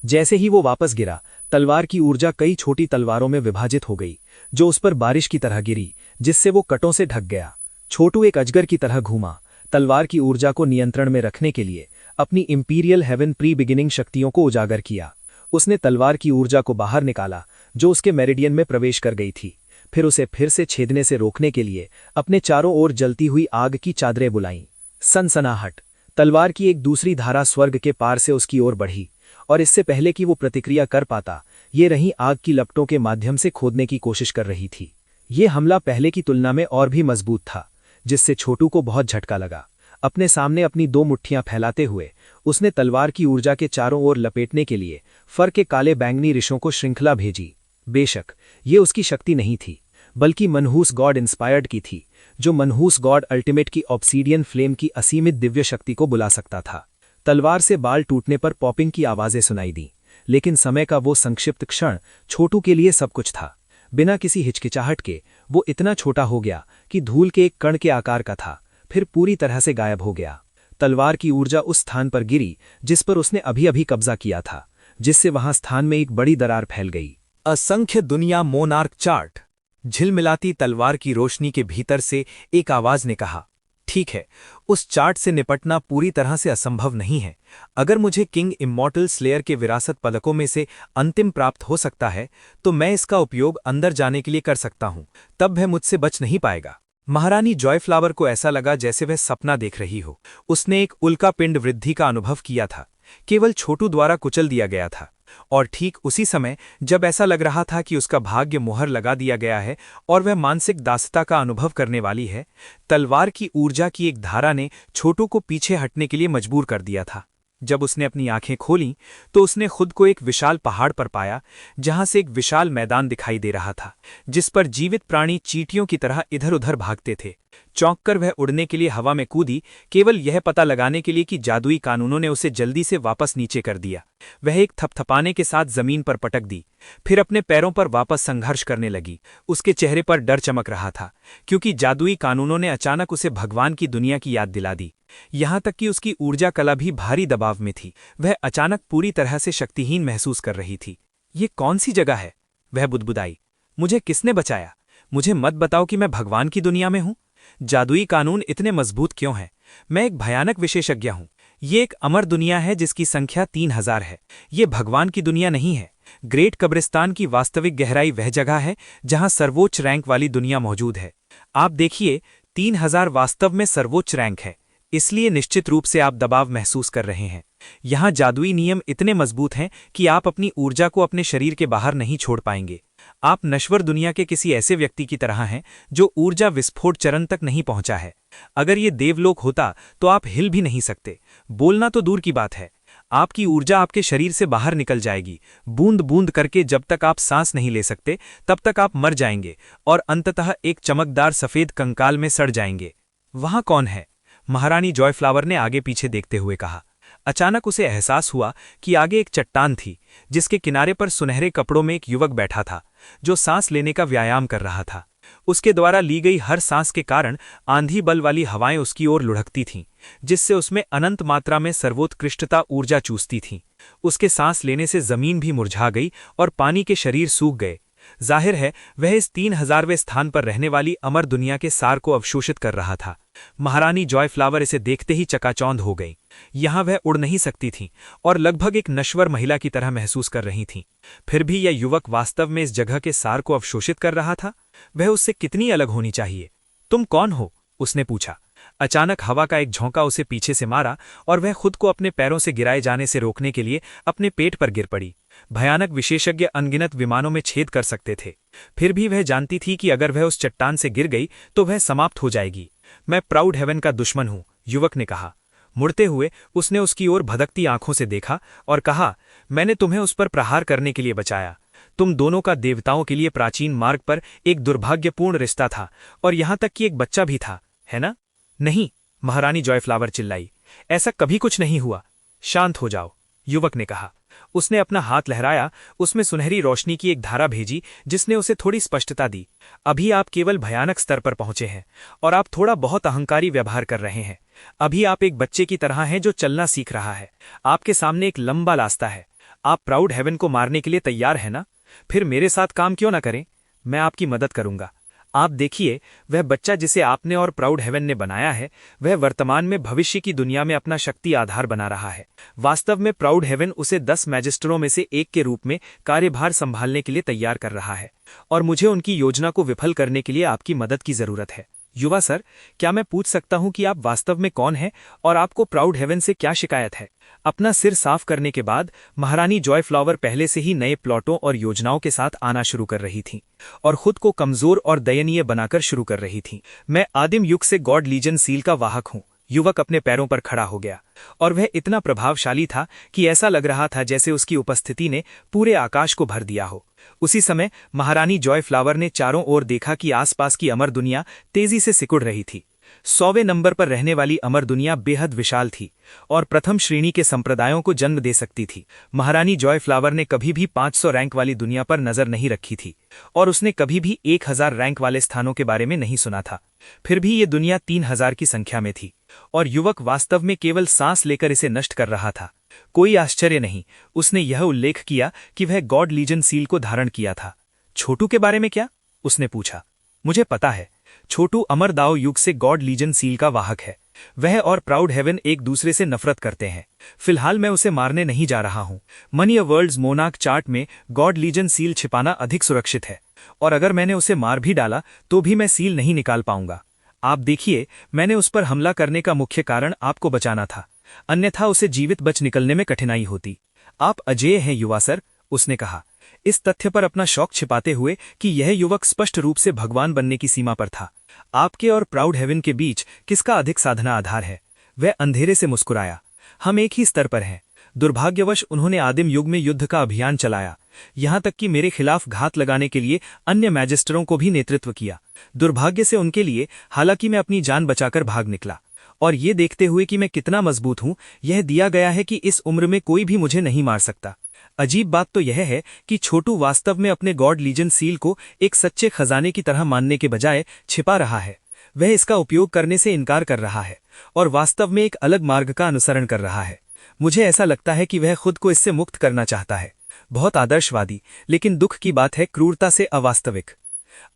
जैसे ही वो वापस गिरा, तलवार की ऊर्जा कई छोटी तलवारों में विभाजित हो गई, जो उस पर बारिश की तरह गिरी, जिससे वो कटों से ढक गया। छोटू एक अजगर की तरह घूमा, तलवार की ऊर्जा को नियंत्रण में रखने के लिए अपनी इंपीरियल हेवन प्री बिगिनिंग शक्तियों को उजागर किया। उसने तलवार की ऊर्जा को बाहर निकाला, जो उसके मेरिडियन में प्रवेश कर गई थी। फिर उसे फिर से छेदने से रोकने के लिए अपने चारों ओर जलती हुई आग की चादरें बुलाईं। सनसनाहट। तलवार की एक दूसरी धारा स्वर्ग के पार से उसकी ओर बढ़ी, और इससे पहले कि वो प्रतिक्रिया कर पाता, ये रही आग की लपटों के माध्यम से खोदने की कोशिश कर रही थी। ये हमला पहले की तुलना में और भी मजबूत था, जिससे छोटू को बहुत झटका लगा। अपने सामने अपनी 2 मुट्ठियां फैलाते हुए उसने तलवार की ऊर्जा के चारों ओर लपेटने के लिए फर के काले बैंगनी रिशों को श्रृंखला भेजी। बेशक ये उसकी शक्ति नहीं थी, बल्कि मनहूस गॉड इंस्पायर्ड की थी, जो मनहूस गॉड अल्टीमेट की ऑब्सीडियन फ्लेम की असीमित दिव्य शक्ति को बुला सकता था। तलवार से बाल टूटने पर पॉपिंग की आवाजें सुनाई दी, लेकिन समय का वो संक्षिप्त क्षण छोटू के लिए सब कुछ था। बिना किसी हिचकिचाहट के वो इतना छोटा हो गया कि धूल के एक कण के आकार का था, फिर पूरी तरह से गायब हो गया। तलवार की ऊर्जा उस स्थान पर गिरी जिस पर उसने अभी अभी कब्जा किया था, जिससे वहां स्थान में एक बड़ी दरार फैल गई। असंख्य दुनिया मोनार्क चार्ट। झिलमिलाती तलवार की रोशनी के भीतर से एक आवाज ने कहा, ठीक है, उस चार्ट से निपटना पूरी तरह से असंभव नहीं है। अगर मुझे किंग इमॉर्टल स्लेयर के विरासत पदकों में से अंतिम प्राप्त हो सकता है तो मैं इसका उपयोग अंदर जाने के लिए कर सकता हूं, तब वह मुझसे बच नहीं पाएगा। महारानी जॉयफ्लावर को ऐसा लगा जैसे वह सपना देख रही हो। उसने एक उल्का पिंड वृद्धि का अनुभव किया था, केवल छोटू द्वारा कुचल दिया गया था। और ठीक उसी समय जब ऐसा लग रहा था कि उसका भाग्य मुहर लगा दिया गया है और वह मानसिक दासता का अनुभव करने वाली है, तलवार की ऊर्जा की एक धारा ने छोटू को पीछे हटने के लिए मजबूर कर दिया था। जब उसने अपनी आंखें खोलीं तो उसने खुद को एक विशाल पहाड़ पर पाया, जहां से एक विशाल मैदान दिखाई दे रहा था, जिस पर जीवित प्राणी चींटियों की तरह इधर उधर भागते थे। चौंककर वह उड़ने के लिए हवा में कूदी, केवल यह पता लगाने के लिए कि जादुई कानूनों ने उसे जल्दी से वापस नीचे कर दिया। वह एक थपथपाने के साथ जमीन पर पटक दी, फिर अपने पैरों पर वापस संघर्ष करने लगी। उसके चेहरे पर डर चमक रहा था, क्योंकि जादुई कानूनों ने अचानक उसे भगवान की दुनिया की याद दिला दी। यहां तक कि उसकी ऊर्जा कला भी भारी दबाव में थी। वह अचानक पूरी तरह से शक्तिहीन महसूस कर रही थी। ये कौन सी जगह है? वह बुदबुदाई। मुझे किसने बचाया? मुझे मत बताओ कि मैं भगवान की दुनिया में हूं। जादुई कानून इतने मजबूत क्यों हैं? मैं एक भयानक विशेषज्ञ हूं। ये एक अमर दुनिया है जिसकी संख्या 3000 है। ये भगवान की दुनिया नहीं है। ग्रेट कब्रिस्तान की वास्तविक गहराई वह जगह है जहां सर्वोच्च रैंक वाली दुनिया मौजूद है। आप देखिए, 3000 वास्तव में सर्वोच्च रैंक है, इसलिए निश्चित रूप से आप दबाव महसूस कर रहे हैं। यहाँ जादुई नियम इतने मजबूत हैं कि आप अपनी ऊर्जा को अपने शरीर के बाहर नहीं छोड़ पाएंगे। आप नश्वर दुनिया के किसी ऐसे व्यक्ति की तरह हैं जो ऊर्जा विस्फोट चरण तक नहीं पहुंचा है। अगर ये देवलोक होता तो आप हिल भी नहीं सकते, बोलना तो दूर की बात है। आपकी ऊर्जा आपके शरीर से बाहर निकल जाएगी, बूंद बूंद करके। जब तक आप सांस नहीं ले सकते तब तक आप मर जाएंगे और अंततः एक चमकदार सफेद कंकाल में सड़ जाएंगे। वहां कौन है? महारानी जॉयफ्लावर ने आगे पीछे देखते हुए कहा। अचानक उसे एहसास हुआ कि आगे एक चट्टान थी, जिसके किनारे पर सुनहरे कपड़ों में एक युवक बैठा था, जो सांस लेने का व्यायाम कर रहा था। उसके द्वारा ली गई हर सांस के कारण आंधी बल वाली हवाएं उसकी ओर लुढ़कती थीं, जिससे उसमें अनंत मात्रा में सर्वोत्कृष्टता ऊर्जा चूसती थीं। उसके सांस लेने से जमीन भी मुरझा गई और पानी के शरीर सूख गए। जाहिर है वह इस 3000वें स्थान पर रहने वाली अमर दुनिया के सार को अवशोषित कर रहा था। महारानी जॉयफ्लावर इसे देखते ही चकाचौंध हो गई। यहां वह उड़ नहीं सकती थीं और लगभग एक नश्वर महिला की तरह महसूस कर रही थीं। फिर भी यह युवक वास्तव में इस जगह के सार को अवशोषित कर रहा था। वह उससे कितनी अलग होनी चाहिए? तुम कौन हो? उसने पूछा। अचानक हवा का एक झोंका उसे पीछे से मारा और वह खुद को अपने पैरों से गिराए जाने से रोकने के लिए अपने पेट पर गिर पड़ी। भयानक विशेषज्ञ अनगिनत विमानों में छेद कर सकते थे, फिर भी वह जानती थी कि अगर वह उस चट्टान से गिर गई तो वह समाप्त हो जाएगी। मैं प्राउड हेवन का दुश्मन हूं, युवक ने कहा। मुड़ते हुए उसने उसकी ओर भदकती आंखों से देखा और कहा, मैंने तुम्हें उस पर प्रहार करने के लिए बचाया। तुम दोनों का देवताओं के लिए प्राचीन मार्ग पर एक दुर्भाग्यपूर्ण रिश्ता था और यहां तक कि एक बच्चा भी था, है ना? नहीं, महारानी जॉयफ्लावर चिल्लाई। ऐसा कभी कुछ नहीं हुआ। शांत हो जाओ, युवक ने कहा। उसने अपना हाथ लहराया, उसमें सुनहरी रोशनी की एक धारा भेजी जिसने उसे थोड़ी स्पष्टता दी। अभी आप केवल भयानक स्तर पर पहुंचे हैं और आप थोड़ा बहुत अहंकारी व्यवहार कर रहे हैं। अभी आप एक बच्चे की तरह हैं जो चलना सीख रहा है। आपके सामने एक लंबा रास्ता है। आप प्राउड हेवन को मारने के लिए तैयार हैं ना? फिर मेरे साथ काम क्यों ना करें? मैं आपकी मदद करूंगा। आप देखिए, वह बच्चा जिसे आपने और प्राउड हेवन ने बनाया है, वह वर्तमान में भविष्य की दुनिया में अपना शक्ति आधार बना रहा है। वास्तव में प्राउड हेवन उसे 10 मैजिस्टरों में से एक के रूप में कार्यभार संभालने के लिए तैयार कर रहा है और मुझे उनकी योजना को विफल करने के लिए आपकी मदद की जरूरत है। युवा सर, क्या मैं पूछ सकता हूं कि आप वास्तव में कौन हैं और आपको प्राउड हेवन से क्या शिकायत है? अपना सिर साफ करने के बाद महारानी जॉयफ्लावर पहले से ही नए प्लॉटों और योजनाओं के साथ आना शुरू कर रही थीं और खुद को कमजोर और दयनीय बनाकर शुरू कर रही थीं। मैं आदिम युग से गॉड लीजन सील का वाहक हूं। युवक अपने पैरों पर खड़ा हो गया और वह इतना प्रभावशाली था कि ऐसा लग रहा था जैसे उसकी उपस्थिति ने पूरे आकाश को भर दिया हो। उसी समय महारानी जॉयफ्लावर ने चारों ओर देखा कि आसपास की अमर दुनिया तेजी से सिकुड़ रही थी। 100वें नंबर पर रहने वाली अमर दुनिया बेहद विशाल थी और प्रथम श्रेणी के संप्रदायों को जन्म दे सकती थी। महारानी जॉय फ्लावर ने कभी भी 500 रैंक वाली दुनिया पर नजर नहीं रखी थी और उसने कभी भी 1000 रैंक वाले स्थानों के बारे में नहीं सुना था। फिर भी ये दुनिया 3000 की संख्या में थी और युवक वास्तव में केवल सांस लेकर इसे नष्ट कर रहा था। कोई आश्चर्य नहीं, उसने यह उल्लेख किया कि वह गॉड लीजन सील को धारण किया था। छोटू के बारे में क्या? उसने पूछा। मुझे पता है, छोटू अमर दाओ युग से गॉड लीजन सील का वाहक है। वह और प्राउड हेवन एक दूसरे से नफरत करते हैं। फिलहाल मैं उसे मारने नहीं जा रहा हूं। मनी अ वर्ल्ड्स मोनार्क चार्ट में गॉड लीजन सील छिपाना अधिक सुरक्षित है और अगर मैंने उसे मार भी डाला तो भी मैं सील नहीं निकाल पाऊंगा। आप देखिए, मैंने उस पर हमला करने का मुख्य कारण आपको बचाना था, अन्यथा उसे जीवित बच निकलने में कठिनाई होती। आप अजेय हैं युवा सर, उसने कहा, इस तथ्य पर अपना शौक छिपाते हुए कि यह युवक स्पष्ट रूप से भगवान बनने की सीमा पर था। आपके और प्राउड हेवन के बीच किसका अधिक साधना आधार है? वह अंधेरे से मुस्कुराया। हम एक ही स्तर पर हैं। दुर्भाग्यवश उन्होंने आदिम युग में युद्ध का अभियान चलाया, यहां तक कि मेरे खिलाफ घात लगाने के लिए अन्य मैजिस्टरों को भी नेतृत्व किया। दुर्भाग्य से उनके लिए, हालांकि मैं अपनी जान बचाकर भाग निकला और ये देखते हुए कि मैं कितना मजबूत हूं, यह दिया गया है कि इस उम्र में कोई भी मुझे नहीं मार सकता। अजीब बात तो यह है कि छोटू वास्तव में अपने गॉड लीजन सील को एक सच्चे खजाने की तरह मानने के बजाय छिपा रहा है। वह इसका उपयोग करने से इनकार कर रहा है और वास्तव में एक अलग मार्ग का अनुसरण कर रहा है। मुझे ऐसा लगता है कि वह खुद को इससे मुक्त करना चाहता है। बहुत आदर्शवादी, लेकिन दुख की बात है क्रूरता से अवास्तविक।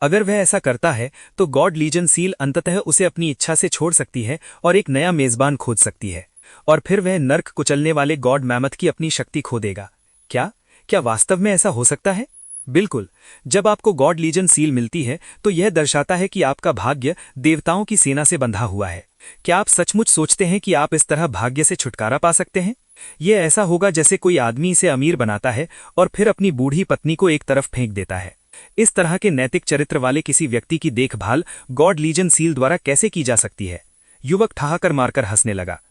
अगर वह ऐसा करता है तो गॉड लीजन सील अंततः उसे अपनी इच्छा से छोड़ सकती है और एक नया मेजबान खोज सकती है और फिर वह नर्क कुचलने वाले गॉड मैमथ की अपनी शक्ति खो देगा। क्या वास्तव में ऐसा हो सकता है? बिल्कुल। जब आपको गॉड लीजन सील मिलती है तो यह दर्शाता है कि आपका भाग्य देवताओं की सेना से बंधा हुआ है। क्या आप सचमुच सोचते हैं कि आप इस तरह भाग्य से छुटकारा पा सकते हैं? यह ऐसा होगा जैसे कोई आदमी इसे अमीर बनाता है और फिर अपनी बूढ़ी पत्नी को एक तरफ फेंक देता है। इस तरह के नैतिक चरित्र वाले किसी व्यक्ति की देखभाल गॉड लीजन सील द्वारा कैसे की जा सकती है? युवक ठहाकर मारकर हंसने लगा।